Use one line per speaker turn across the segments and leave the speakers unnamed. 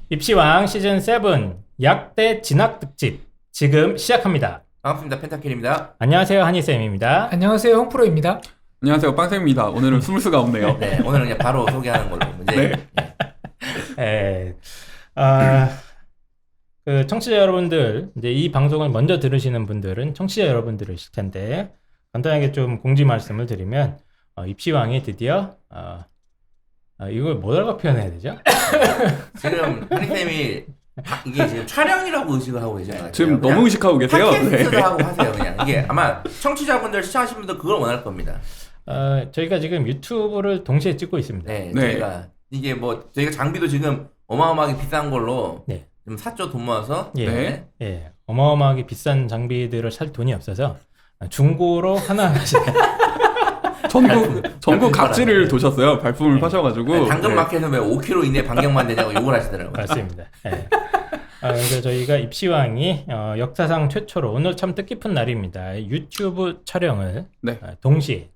입시왕 시즌 7 약대 진학 특집 지금 시작합니다.
반갑습니다. 펜타킬입니다.
안녕하세요, 한희쌤입니다.
안녕하세요, 홍프로입니다.
안녕하세요, 빵쌤입니다. 오늘은 숨을 수가 없네요.
네, 오늘은 그냥 바로 소개하는 걸로.
네.
그 청취자 여러분들, 이제 이 방송을 먼저 들으시는 분들은 청취자 여러분들이실 텐데 간단하게 좀 공지 말씀을 드리면 입시왕이 드디어 이걸 뭐라고 표현해야 되죠?
지금 한희쌤이 이게 지금 촬영이라고 의식을 하고 계시나요?
지금 너무 의식하고 계세요.
팟캐스트도
네.
하고 하세요. 그냥 이게 아마 청취자분들, 시청하신 분들 그걸 원할 겁니다.
저희가 지금 유튜브를 동시에 찍고 있습니다.
네,
네.
저희가 이게 뭐 저희가 장비도 지금 어마어마하게 비싼 걸로
네.
좀 샀죠. 돈 모아서.
예,
네.
예, 어마어마하게 비싼 장비들을 살 돈이 없어서 중고로 하나씩
전국 각지를 도셨어요. 발품을 파셔가지고.
당근마켓은 왜 5km 이내 반경만 되냐고 욕을 하시더라고요.
맞습니다. 예. 그래서 저희가 입시왕이 역사상 최초로 오늘 참 뜻깊은 날입니다. 유튜브 촬영을
네.
동시에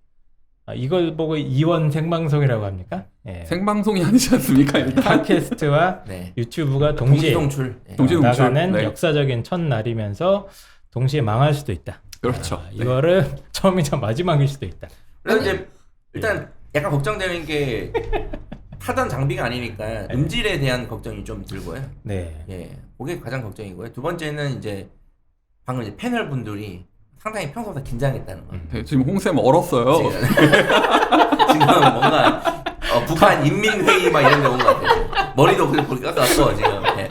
이걸 보고 이원 생방송이라고 합니까? 예.
생방송이 아니지 않습니까? 일단.
팟캐스트와
네.
유튜브가 동시에
동시동출. 네.
동시동출.
나가는
네.
역사적인 첫날이면서 동시에 망할 수도 있다.
그렇죠.
이거를 처음이자 마지막일 수도 있다.
그래서 이제 일단 약간 걱정되는 게 타던 장비가 아니니까 음질에 대한 걱정이 좀 들고요.
네.
예, 그게 가장 걱정이고요. 두 번째는 이제 방금 이제 패널 분들이 상당히 평소보다 긴장했다는 거.
네, 지금 홍쌤 얼었어요.
지금 뭔가 북한 인민회의 막 이런 데 온 것 같아요. 머리도 그렇게 깎았어 지금. 예,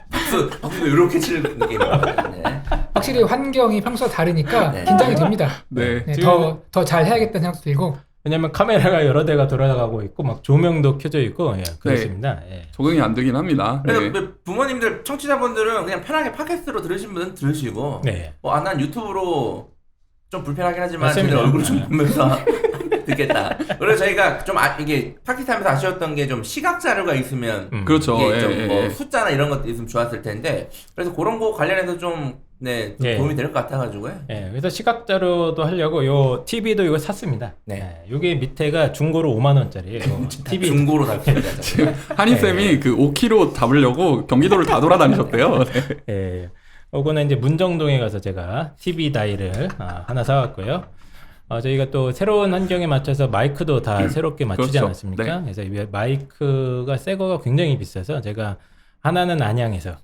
박수 이렇게 치는 느낌이에요. 네.
확실히 환경이 평소와 다르니까
네.
긴장이 됩니다.
네.
네,
지금-
더 잘 해야겠다는 생각도 들고.
왜냐면 카메라가 여러 대가 돌아가고 있고 막 조명도 켜져 있고 그렇습니다. 예.
적응이 안 되긴 합니다.
그래서
네.
부모님들, 청취자분들은 그냥 편하게 팟캐스트로 들으신 분은 들으시고,
네.
난 유튜브로 좀 불편하긴 하지만
맞습니다.
제 얼굴 좀 보면서 듣겠다. 그래서 저희가 좀 이게 팟캐스트 하면서 아쉬웠던 게 좀 시각 자료가 있으면
그렇죠.
이게
예,
좀
예,
뭐
예.
숫자나 이런 것도 있으면 좋았을 텐데, 그래서 그런 거 관련해서 좀 좀
예.
도움이 될 것 같아가지고요.
예, 그래서 시각자료도 하려고 요 TV도 이거 샀습니다.
네.
요게 밑에가 중고로 5만 원짜리예요. TV
중고로 달립니다.
한희쌤이 그 5km 잡으려고 경기도를 다 돌아다니셨대요. 네.
예. 요거는 이제 문정동에 가서 제가 TV 다이를 하나 사왔고요. 저희가 또 새로운 환경에 맞춰서 마이크도 다 새롭게 맞추지
그렇죠.
않았습니까?
네.
그래서 이 마이크가 새 거가 굉장히 비싸서 제가 하나는 안양에서,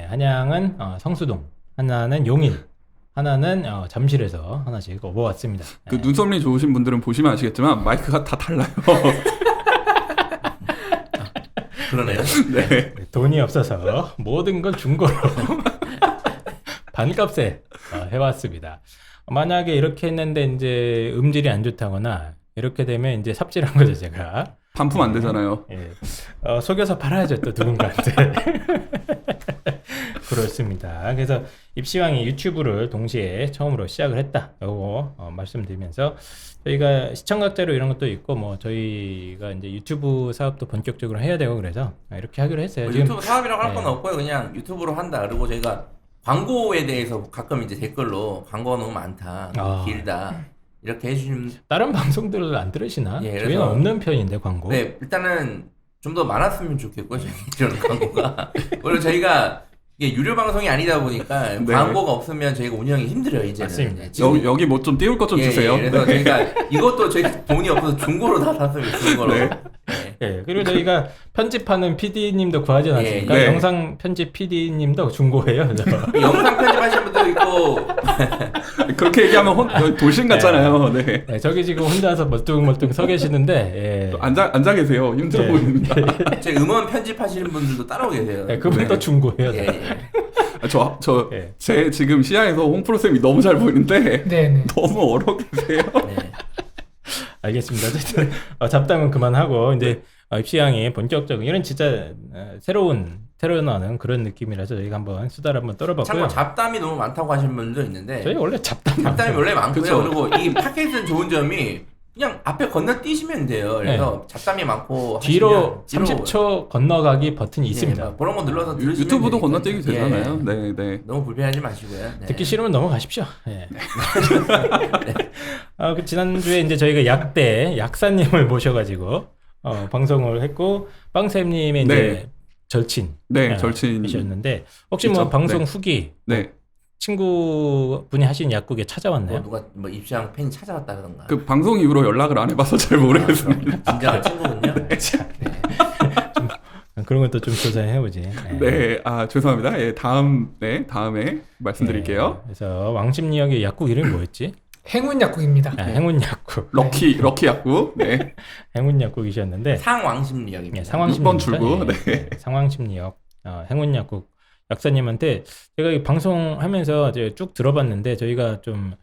한양은 성수동, 하나는 용인, 하나는 잠실에서 하나씩 업어왔습니다.
그 눈썹이 좋으신 분들은 보시면 아시겠지만 마이크가 다 달라요.
그러네요.
네.
돈이 없어서 모든 걸 중고로 반값에 해왔습니다. 만약에 이렇게 했는데 이제 음질이 안 좋다거나 이렇게 되면 이제 삽질한 거죠, 제가.
반품 안 되잖아요.
예. 속여서 팔아야죠, 또 누군가한테. 그렇습니다. 그래서 입시왕이 유튜브를 동시에 처음으로 시작을 했다. 요거 말씀드리면서 저희가 시청각자료 이런 것도 있고 뭐 저희가 이제 유튜브 사업도 본격적으로 해야 되고 그래서 이렇게 하기로 했어요. 지금
유튜브 사업이라고 할 건
네.
없고요. 그냥 유튜브로 한다. 그리고 저희가 광고에 대해서 가끔 이제 댓글로 광고가 너무 많다, 길다 이렇게 해주시면
다른 방송들을 안 들으시나?
예,
저희는
그래서-
없는 편인데 광고.
네, 일단은 좀 더 많았으면 좋겠고요. 이런 광고가. 그리고 저희가 이게 유료 방송이 아니다 보니까
네.
광고가 없으면 저희가 운영이 힘들어요. 이제는.
맞습니다.
네, 지금
여기 뭐 좀 띄울 것 좀 주세요.
그래서
네.
저희가 이것도 저희 돈이 없어서 중고로 다 샀어요. 중고로.
네.
네.
예, 그리고 저희가 편집하는 PD님도 구하지 않았습니까?
네.
영상 편집 PD님도 중고해요.
영상 편집하시는 분도 있고
그렇게 얘기하면 돌싱 같잖아요. 네.
네, 저기 지금 혼자서 멀뚱멀뚱 서 계시는데, 예.
앉아 계세요. 힘들어
예.
보입니다.
제 음원 편집하시는 분들도 따로 계세요.
예, 그분도
네.
중고해요.
예, 예.
제
예.
지금 시야에서 홍프로 쌤이 너무 잘 보이는데
네.
너무 얼어 계세요.
네.
알겠습니다. 어쨌든 잡담은 그만하고 이제 입시왕이 본격적인 이런 진짜 새로운 테러나는 그런 느낌이라서 저희가 한번 수다를 한번 떨어봤고요.
참고 잡담이 너무 많다고 하시는 분도 있는데
저희 원래 잡담
잡담이 원래 많고요.
그쵸.
그리고 이 팟캐스트는 좋은 점이 그냥 앞에 건너뛰시면 돼요. 그래서 잡담이 많고
뒤로
하시면
30초 건너가기 버튼이
예,
있습니다.
막 그런 거 눌러서 들으시면
유튜브도
되니까.
건너뛰기 되잖아요.
예.
네, 네.
너무 불편하지 마시고요. 네.
듣기 싫으면 넘어가십시오. 예. 지난주에 이제 저희가 약대 약사님을 모셔가지고 방송을 했고 빵쌤님의 이제
네.
절친
네, 절친.
이셨는데 혹시 뭐
그쵸?
방송
네.
후기
네.
친구분이 하신 약국에 찾아왔나요?
뭐 누가 뭐 입시왕 팬이 찾아왔다 그런가.
그 방송 이후로 연락을 안 해봐서 잘 모르겠습니다.
진정한 친구군요. 네.
그런 것도 좀 조사해 보지.
네, 아 죄송합니다. 예, 다음에 말씀드릴게요.
그래서 왕십리역의 약국 이름이 뭐였지?
행운 약국입니다.
행운 약국.
럭키 약국. 네.
행운 약국이셨는데
상왕심리역입니다.
상황심리역
6번 출구. 네.
상황심리역 행운 약국 약사님한테 제가 이 방송하면서 이제 쭉 들어봤는데 저희가 좀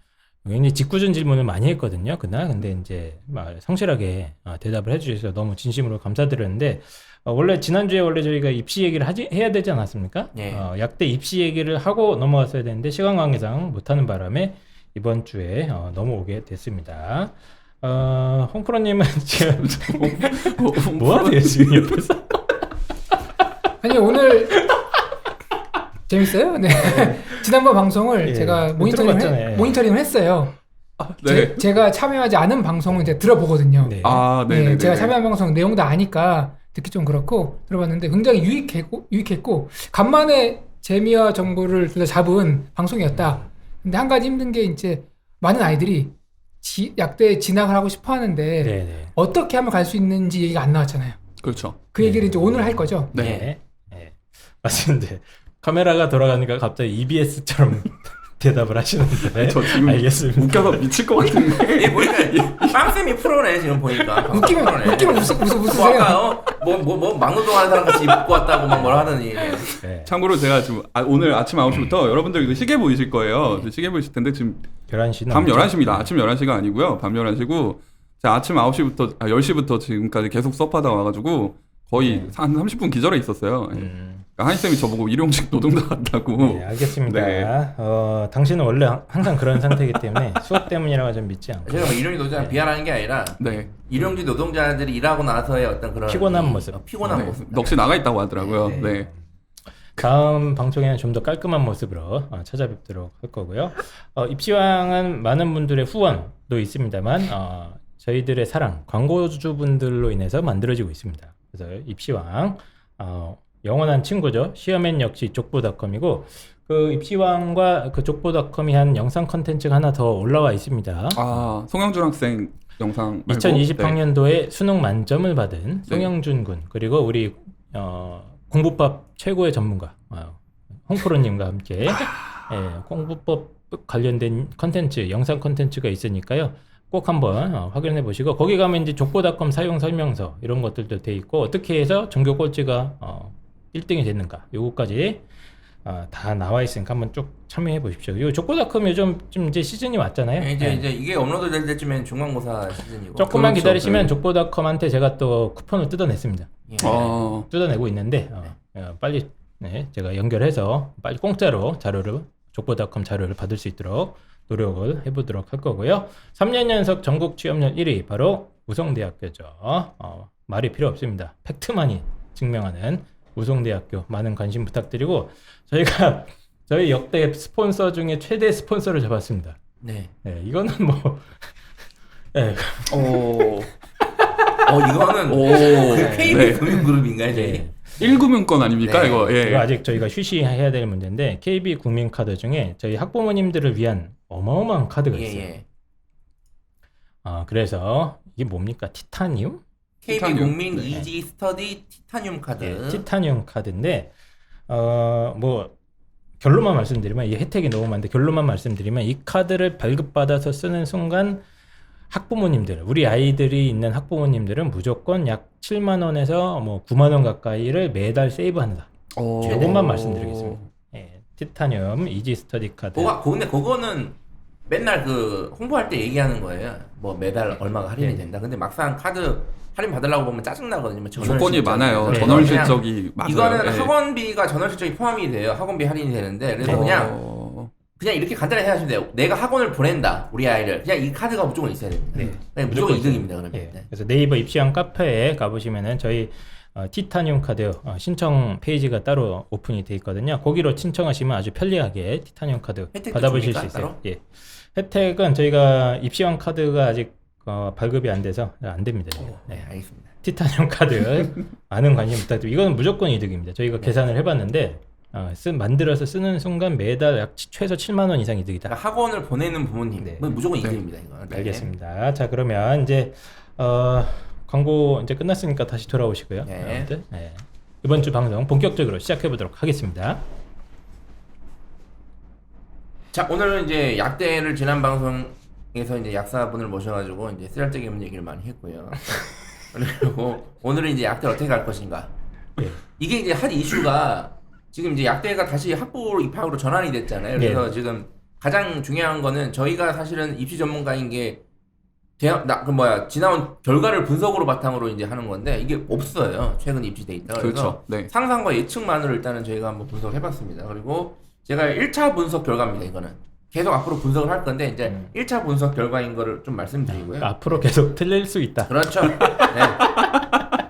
굉장히 직구준 질문을 많이 했거든요 그날. 근데 이제 성실하게 대답을 해주셔서 너무 진심으로 감사드렸는데 원래 지난주에 원래 저희가 입시 얘기를 해야 되지 않았습니까?
네.
약대 입시 얘기를 하고 넘어갔어야 되는데 시간 관계상 못하는 바람에 이번 주에 넘어오게 됐습니다. 홍프로님은 지금 뭐 하세요 지금 옆에서?
아니 오늘 재밌어요? 네. 지난번 방송을
예,
제가
들어봤잖아요.
모니터링을 했어요.
네.
제가 참여하지 않은 방송을 이제 들어보거든요.
네.
아, 네.
네, 제가 참여한 방송 내용도 아니까 듣기 좀 그렇고 들어봤는데 굉장히 유익했고 간만에 재미와 정보를 둘 다 잡은 방송이었다. 근데 한 가지 힘든 게 이제 많은 아이들이 약대에 진학을 하고 싶어 하는데
네.
어떻게 하면 갈 수 있는지 얘기가 안 나왔잖아요.
그렇죠.
그 얘기를 이제 오늘 할 거죠.
네. 맞습니다. 카메라가 돌아가니까 갑자기 EBS처럼 대답을 하시는데
저 지금
알겠습니다.
웃겨서 미칠 것 같은데.
얘 보니까 빵쌤이 프로네 지금 보니까.
웃기면
프로네.
웃으세요.
뭐 아까 뭐 막노동 하는 사람 같이 입고 왔다고 막 뭐라 하더니.
네.
참고로 제가 지금 오늘 아침 9시부터 여러분들 이거 시계 보이실 거예요. 시계 보이실 텐데 지금
11시
밤 11시입니다. 아침 11시가 아니고요. 밤 11시고 제가 아침 9시부터 10시부터 지금까지 계속 수업하다 와가지고 거의 한 30분 기절해 있었어요. 그러니까 한이쌤이 저보고 일용직 노동자 같다고.
네, 알겠습니다.
네.
당신은 원래 항상 그런 상태이기 때문에 수업 때문이라고 좀 믿지 않고
제가 뭐 일용직 노동자 비하라는 게 아니라
네.
일용직 노동자들이 일하고 나서의 어떤 그런
피곤한 모습.
피곤한
네.
모습.
넋이 나가 있다고 하더라고요.
네.
네.
다음 방송에는 좀 더 깔끔한 모습으로 찾아뵙도록 할 거고요. 입시왕은 많은 분들의 후원도 있습니다만 저희들의 사랑, 광고주분들로 인해서 만들어지고 있습니다. 그래서 입시왕 영원한 친구죠. 시어맨 역시 족보닷컴이고 그 입시왕과 그 족보닷컴이 한 영상 컨텐츠가 하나 더 올라와 있습니다.
아, 송영준 학생 영상 말고
2020학년도에 수능 만점을 받은 송영준 군 그리고 우리 공부법 최고의 전문가 홍프로님과 함께 공부법 관련된 컨텐츠 영상 컨텐츠가 있으니까요. 꼭 한번 확인해 보시고 거기 가면 이제 족보닷컴 사용 설명서 이런 것들도 돼 있고 어떻게 해서 전교 꼴찌가 1등이 됐는가 요거까지 다 나와 있으니까 한번 쭉 참여해 보십시오. 이 족보닷컴 요즘 좀 이제 시즌이 왔잖아요.
이제 이게 업로드 될 때쯤엔 중간고사 시즌이고.
조금만
그렇죠.
기다리시면
네.
족보닷컴한테 제가 또 쿠폰을 뜯어냈습니다.
예.
뜯어내고 있는데 빨리 제가 연결해서 빨리 공짜로 족보닷컴 자료를 받을 수 있도록 노력을 해보도록 할 거고요. 3년 연속 전국 취업률 1위 바로 우성대학교죠. 말이 필요 없습니다. 팩트만이 증명하는 우성대학교 많은 관심 부탁드리고 저희 역대 스폰서 중에 최대 스폰서를 잡았습니다.
네.
네, 이거는 뭐
이거는 그 KB 금융그룹인가요, 저희?
네.
1금융권 아닙니까?
네.
이거. 예.
이거 아직 저희가 휴시해야 될 문제인데 KB 국민카드 중에 저희 학부모님들을 위한 어마어마한 카드가 있어요.
예.
그래서 이게 뭡니까? 티타늄?
KB
티타늄.
국민
네.
이지 스터디 티타늄 카드.
네, 티타늄 카드인데 뭐 결론만 말씀드리면 이 혜택이 너무 많은데 결론만 말씀드리면 이 카드를 발급받아서 쓰는 순간 학부모님들, 우리 아이들이 있는 학부모님들은 무조건 약 7만 원에서 뭐 9만 원 가까이를 매달 세이브한다. 이것만 말씀드리겠습니다. 예, 티타늄 이지 스터디 카드.
근데 그거는 맨날 그 홍보할 때 얘기하는 거예요. 뭐 매달 얼마가 할인이 된다. 근데 막상 카드 할인 받으려고 보면 짜증나거든요.
조건이 많아요.
네.
전월 실적이 맞아요.
이거는
예.
학원비가 전월 실적이 포함이 돼요. 학원비 할인이 되는데 그래서 그냥 이렇게 간단하게 생각하시면 돼요. 내가 학원을 보낸다 우리 아이를 그냥 이 카드가 무조건 있어야 됩니다.
네.
그냥 무조건 이득입니다. 그러면.
예,
네.
그래서 네이버 입시왕 카페에 가보시면은 저희 티타늄 카드 신청 페이지가 따로 오픈이 돼 있거든요. 거기로 신청하시면 아주 편리하게 티타늄 카드
혜택도
받아보실
줍니까,
수 있어요.
따로?
예. 혜택은 저희가 입시왕 카드가 아직 발급이 안 돼서 안 됩니다. 저희가.
네, 알겠습니다.
티타늄 카드 많은 관심 부탁드립니다. 이거는 무조건 이득입니다. 저희가 계산을 해봤는데 만들어서 쓰는 순간 매달 약 최소 7만 원 이상 이득이다.
그러니까 학원을 보내는 부모님
네.
무조건 이득입니다. 이거. 네.
알겠습니다. 자 그러면 이제 광고 이제 끝났으니까 다시 돌아오시고요.
네.
아무튼, 네. 이번 주 방송 본격적으로 시작해 보도록 하겠습니다.
자 오늘은 이제 약대를 지난 방송에서 이제 약사분을 모셔가지고 이제 쓰잘데기 얘기를 많이 했고요. 그리고 오늘은 이제 약대 어떻게 갈 것인가.
예.
이게 이제 한 이슈가 지금 이제 약대가 다시 학부 입학으로 전환이 됐잖아요. 그래서
네.
지금 가장 중요한 거는 저희가 사실은 입시 전문가인 게 지나온 결과를 분석으로 바탕으로 이제 하는 건데 이게 없어요. 최근 입시 데이터가.
그렇죠.
그래서
네.
상상과 예측만으로 일단은 저희가 한번 분석해봤습니다. 그리고 제가 1차 분석 결과입니다. 이거는. 계속 앞으로 분석을 할 건데 이제 1차 분석 결과인 거를 좀 말씀드리고요.
앞으로 계속 틀릴 수 있다.
그렇죠. 네.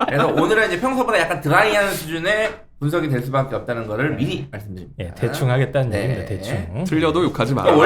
그래서 오늘은 이제 평소보다 약간 드라이한 수준의 분석이 될 수밖에 없다는 거를 미리 말씀드립니다.
예, 대충 하겠다는
네.
얘기입니다. 대충.
틀려도 욕하지 마라.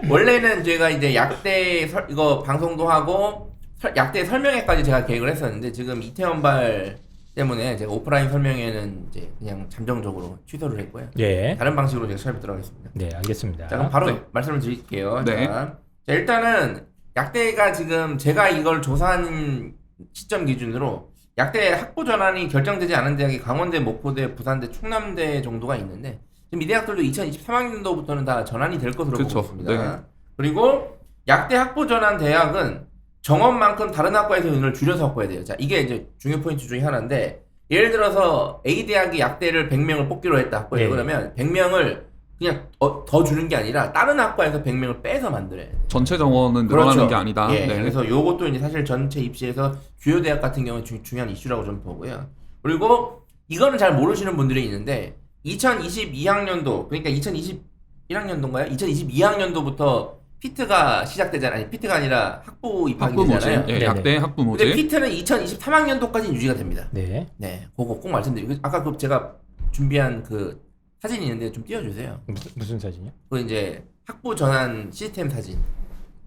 원래는 제가 이제 약대 이거 방송도 하고 약대 설명회까지 제가 계획을 했었는데 지금 이태원발 때문에 제가 오프라인 설명회는 이제 그냥 잠정적으로 취소를 했고요.
예.
다른 방식으로 제가 찾아뵙도록 하겠습니다.
네, 알겠습니다.
자, 그럼 바로
네.
말씀을 드릴게요.
네.
자, 일단은 약대가 지금 제가 이걸 조사한 시점 기준으로 약대 학부 전환이 결정되지 않은 대학이 강원대, 목포대, 부산대, 충남대 정도가 있는데 지금 이 대학들도 2023학년도부터는 다 전환이 될 것으로
그쵸.
보고 있습니다.
네.
그리고 약대 학부 전환 대학은 정원만큼 다른 학과에서 인원을 줄여서 확보해야 돼요. 자, 이게 이제 중요 포인트 중에 하나인데 예를 들어서 A 대학이 약대를 100명을 뽑기로 했다 학부에.
네.
그러면 100명을 그냥 더 주는 게 아니라 다른 학과에서 100명을 빼서 만들어야 돼요.
전체 정원은 늘어나는
그렇죠.
게 아니다.
예,
네.
그래서 요것도 이제 사실 전체 입시에서 주요 대학 같은 경우는 중요한 이슈라고 좀 보고요. 그리고 이거는 잘 모르시는 분들이 있는데 2022학년도 그러니까 2021학년도인가요? 2022학년도부터 피트가 시작되잖아요. 아니 피트가 아니라 학부 입학이
학부 모집.
되잖아요.
예,
네네.
약대 학부 모집.
근데 피트는 2023학년도까지 유지가 됩니다.
네.
네, 그거 꼭 말씀드리고 아까 그 제가 준비한 그 사진이 있는데 좀 띄워주세요.
무슨 사진이요?
그 이제 학부 전환 시스템 사진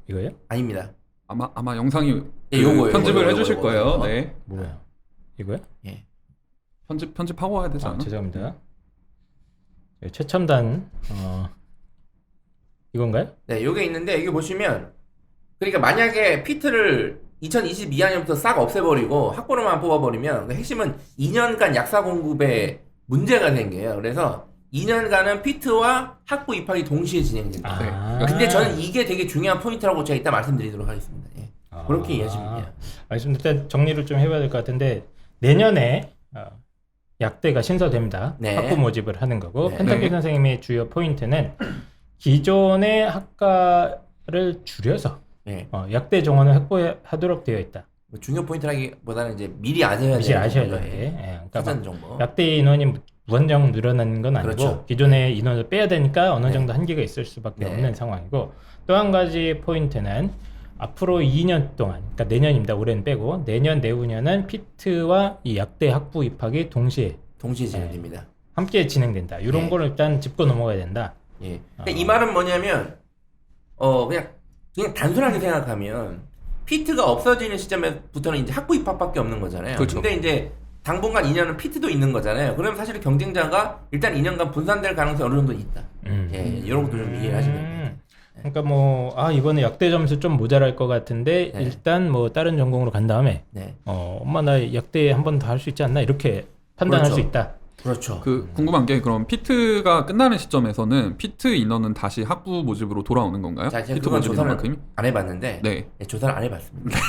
이거요?
아닙니다.
아마 영상이
예, 요거예요.
편집을
요거,
해주실
요거,
거예요.
요거.
네.
뭐야? 이거요?
예.
편집하고 와야 되지 않아?
죄송합니다. 예, 최첨단 이건가요?
네, 요게 있는데 여기 보시면 그러니까 만약에 피트를 2022학년부터 싹 없애버리고 학부로만 뽑아버리면 그 핵심은 2년간 약사 공급에 문제가 생겨요. 그래서 2년간은 피트와 학부 입학이 동시에 진행됩니다.
네.
근데 저는 이게 되게 중요한 포인트라고 제가 이따 말씀드리도록 하겠습니다. 예. 그렇게 이해하시면 돼요.
알겠습니다. 일단 정리를 좀 해봐야 될 것 같은데 내년에 약대가 신설됩니다.
네.
학부 모집을 하는 거고
네.
펜타키
네.
선생님의 주요 포인트는 기존의 학과를 줄여서
예.
약대 정원을 확보하도록 되어 있다.
뭐 중요 포인트라기보다는 이제 미리 아셔야
미리
돼요.
아셔야 돼. 예. 그러니까
사전
막
정보.
약대 인원이 무한정 늘어나는 건 아니고
그렇죠.
기존의 인원을 빼야 되니까 어느
네.
정도 한계가 있을 수밖에
네.
없는 상황이고 또 한 가지 포인트는 앞으로 2년 동안 그러니까 내년입니다. 올해는 빼고 내년 내후년은 피트와 이 약대 학부 입학이 동시에
진행됩니다.
함께 진행된다. 이런
네.
걸 일단 짚고 넘어가야 된다.
예. 그러니까 이 말은 뭐냐면 그냥 단순하게 생각하면 피트가 없어지는 시점부터는 이제 학부 입학밖에 없는 거잖아요.
그렇죠.
근데 이제 당분간 2년은 피트도 있는 거잖아요. 그러면 사실 경쟁자가 일단 2년간 분산될 가능성이 어느 정도 있다. 예, 이런 것도 좀 이해를 하시면 됩니다.
그러니까 이번에 약대 점수 좀 모자랄 것 같은데
네.
일단 다른 전공으로 간 다음에
네.
엄마 나 약대 한 번 더 할 수 있지 않나 이렇게 판단할
그렇죠.
수 있다.
그렇죠.
궁금한 게 그럼 피트가 끝나는 시점에서는 피트 인원은 다시 학부 모집으로 돌아오는 건가요?
자, 제가
피트
그건
모집
조사를
인원만큼이?
안 해봤는데
네.
네, 조사를 안 해봤습니다.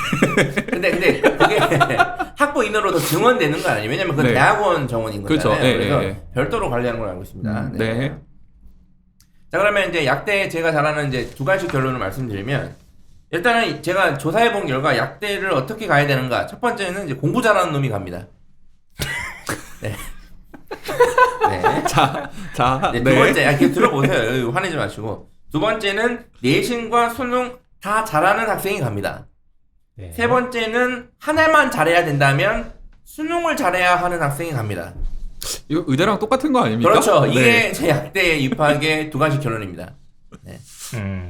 근데 그게 학부 인원으로 더 증원되는 건 아니에요. 왜냐면 그건
네.
대학원 정원인 거잖아요.
그렇죠. 예,
그래서
예, 예.
별도로 관리하는 걸 알고 있습니다.
네.
자, 그러면 이제 약대 제가 잘 아는 이제 두 가지 결론을 말씀드리면 일단은 제가 조사해본 결과 약대를 어떻게 가야 되는가. 첫 번째는 이제 공부 잘하는 놈이 갑니다. 네. 네.
자,
네,
네.
두 번째, 이렇게 들어보세요. 화내지 마시고. 두 번째는 내신과 수능 다 잘하는 학생이 갑니다.
네.
세 번째는 하나만 잘해야 된다면 수능을 잘해야 하는 학생이 갑니다.
이거 의대랑 똑같은 거 아닙니까?
그렇죠.
네.
이게 제 약대 입학의 두 가지 결론입니다. 네.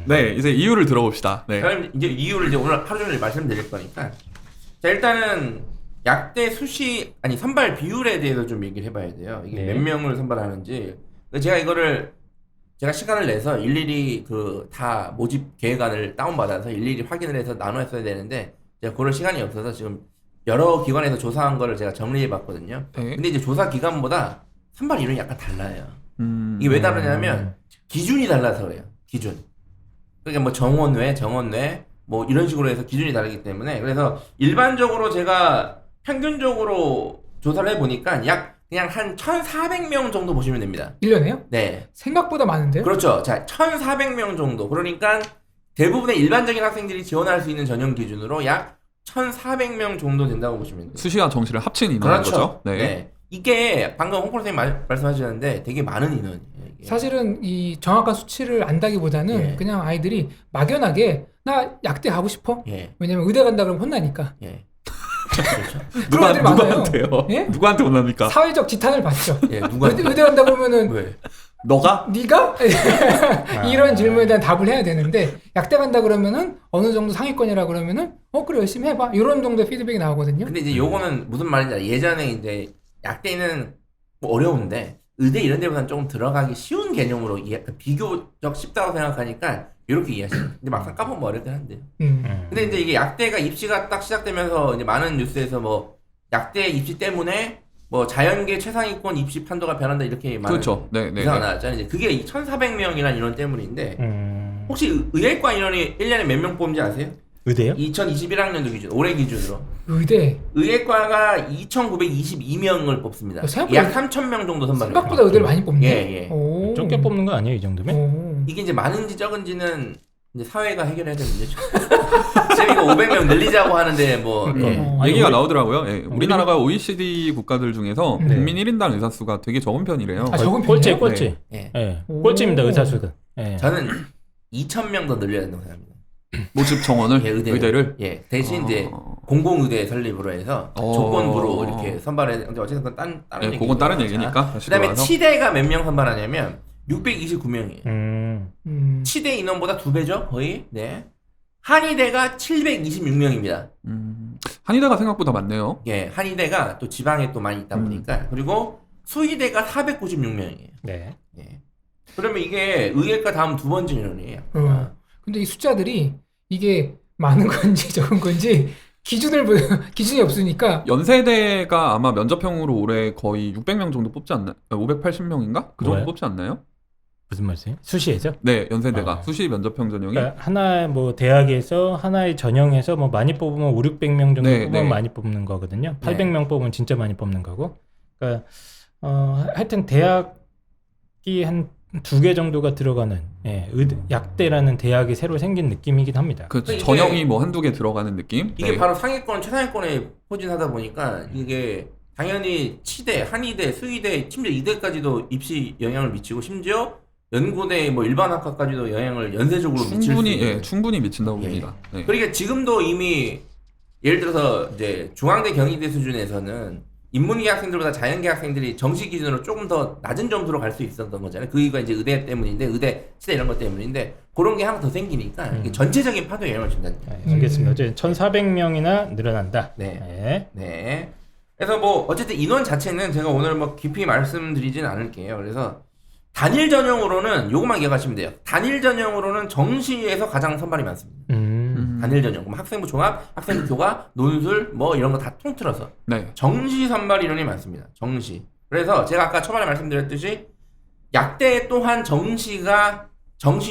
네, 이제 이유를 들어봅시다. 네.
그럼 이제 이유를 이제 오늘 하루 종일 말씀드릴 거니까. 자, 일단은 약대 수시 아니 선발 비율에 대해서 좀 얘기를 해봐야 돼요. 이게
네.
몇 명을 선발하는지. 제가 이거를 제가 시간을 내서 일일이 그 다 모집 계획안을 다운받아서 일일이 확인을 해서 나눠했어야 되는데 제가 그럴 시간이 없어서 지금 여러 기관에서 조사한 거를 제가 정리해봤거든요.
네.
근데 이제 조사 기간보다 선발 인원이 약간 달라요. 이게 왜 다르냐면 기준이 달라서 그래요. 기준. 그러니까 뭐 정원외 뭐 이런 식으로 해서 기준이 다르기 때문에 그래서 일반적으로 제가 평균적으로 조사를 해보니까 그냥 한 1,400명 정도 보시면 됩니다.
1년에요?
네.
생각보다 많은데요?
그렇죠. 자, 1,400명 정도. 그러니까 대부분의 일반적인 학생들이 지원할 수 있는 전형 기준으로 약 1,400명 정도 된다고 보시면 돼요.
수시와 정시를 합친 인원인
그렇죠.
거죠.
네. 이게 방금 홍 선생님 말씀하셨는데 되게 많은 인원이에요. 이게.
사실은 이 정확한 수치를 안다기보다는
예.
그냥 아이들이 막연하게 나 약대 가고 싶어.
예.
왜냐면 의대 간다 그러면 혼나니까.
예. 그렇죠.
그런 애들이 많아요.
누구한테요?
예?
누구한테 혼납니까?
사회적 지탄을 받죠.
예, 누구한테?
의대 간다 그러면은
왜?
너가?
네가 이런 질문에 대한 답을 해야 되는데 약대 간다 그러면은 어느 정도 상위권이라 그러면은 그래 열심히 해봐 이런 정도의 피드백이 나오거든요.
근데 이제 요거는 무슨 말인지 알아요. 예전에 이제 약대는 뭐 어려운데 의대 이런 데보다는 조금 들어가기 쉬운 개념으로 비교적 쉽다고 생각하니까 이렇게 이해하시는. 근데 막상 까보면 어렵긴 한데요. 근데 이제 이게 약대가 입시가 딱 시작되면서 이제 많은 뉴스에서 뭐 약대 입시 때문에 뭐 자연계 최상위권 입시 판도가 변한다 이렇게 많은
그렇죠. 네, 네.
기사가 나왔잖아요. 이제 그게 1,400명이라는 인원 때문인데
음.
혹시 의예과 인원이 1년에 몇 명 뽑는지 아세요?
의대요?
2021학년도 기준, 올해 기준으로
의대
의예과가 2,922명을 뽑습니다.
생각보다-
약 3,000명 정도 선발을
생각보다 의대를 많이 뽑네.
예, 예.
오.
적게 뽑는 거 아니에요 이 정도면?
오.
이게 이제 많은지 적은지는 이제 사회가 해결해야 되는 문제죠. 지금 이거 500명 늘리자고 하는데 뭐 예.
얘기가 나오더라고요. 예, 우리나라가 OECD 국가들 중에서 국민 1인당 의사 수가 되게 적은 편이래요.
아, 적은
꼴찌
편이에요?
꼴찌.
예.
예.
오.
꼴찌입니다 의사 수가. 예.
저는 2,000명 더 늘려야 된다고 생각합니다.
모집 정원을
예,
의대를
예. 대신 이제
어.
공공의대 설립으로 해서
어.
조건부로 이렇게 선발해. 근데 어쨌든 그건 다른
예,
얘기고.
그건 다른 얘기니까. 다시
그다음에
돌아와서.
치대가 몇 명 선발하냐면 629명이에요. 치대 인원보다 2배죠, 거의. 네. 한의대가 726명입니다.
한의대가 생각보다 많네요.
예, 한의대가 또 지방에 또 많이 있다 보니까. 그리고 수의대가 496명이에요.
네.
예. 그러면 이게 의예과 다음 두 번째 인원이에요.
근데 이 숫자들이 이게 많은 건지 적은 건지 기준이 없으니까
연세대가 아마 면접형으로 올해 거의 600명 정도 뽑지 않나요? 580명인가? 그 정도
뭐예요?
뽑지 않나요?
무슨 말이세요? 수시에서?
네, 연세대가
아.
수시 면접형 전형이
그러니까 하나 뭐 대학에서 하나의 전형에서 뭐 많이 뽑으면 5, 600명 정도
네,
뽑으면
네.
많이 뽑는 거거든요. 800명 뽑으면 진짜 많이 뽑는 거고. 그러니까 하여튼 대학이 한 2개 정도가 들어가는 약대라는 대학이 새로 생긴 느낌이긴 합니다.
그
이게-
전형이 뭐 한두 개 들어가는 느낌?
이게
네.
바로 상위권, 최상위권에 포진하다 보니까 이게 당연히 치대, 한의대, 수의대, 심지어 이대까지도 입시 영향을 미치고 심지어 연고대, 뭐 일반학과까지도 영향을 연쇄적으로 미칠 수
충분히
있는.
충분히 미친다고
예.
봅니다. 네.
그러니까 지금도 이미 예를 들어서 이제 중앙대 경희대 수준에서는 인문계 학생들보다 자연계 학생들이 정시 기준으로 조금 더 낮은 점수로 갈 수 있었던 거잖아요. 그이가 이제 의대 때문인데 의대, 치대 이런 것 때문인데 그런 게 하나 더 생기니까 이게 전체적인 파도에 영향을 준다는 거예요.
네, 알겠습니다. 어쨌든 1,400명이나 늘어난다.
네. 네. 그래서 뭐 어쨌든 인원 자체는 제가 오늘 뭐 깊이 말씀드리진 않을게요. 그래서 단일 전형으로는 요것만 기억하시면 돼요. 단일 전형으로는 정시에서 가장 선발이 많습니다. 단일 전형. 그럼 학생부 종합, 학생부 교과, 논술 뭐 이런 거 다 통틀어서
네.
정시 선발 인원이 많습니다. 정시. 그래서 제가 아까 초반에 말씀드렸듯이 약대 또한 정시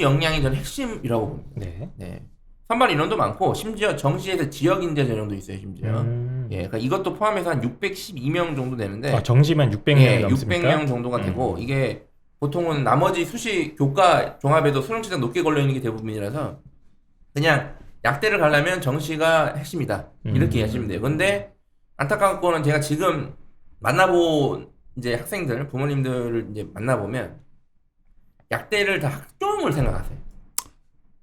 역량이 저는 핵심이라고 봅니다.
네.
네. 선발 인원도 많고 심지어 정시에서 지역 인재 전형도 있어요. 심지어. 예, 그러니까 이것도 포함해서 한 612명 정도 되는데
정시만 600명
예,
넘습니까?
600명 정도가 되고 이게 보통은 나머지 수시 교과 종합에도 수능 최저 높게 걸려 있는 게 대부분이라서 그냥 약대를 가려면 정시가 핵심이다 이렇게 이해하시면 돼요. 근데 안타까운 거는 제가 지금 만나본 이제 학생들 부모님들을 이제 만나보면 약대를 다 학종을 생각하세요.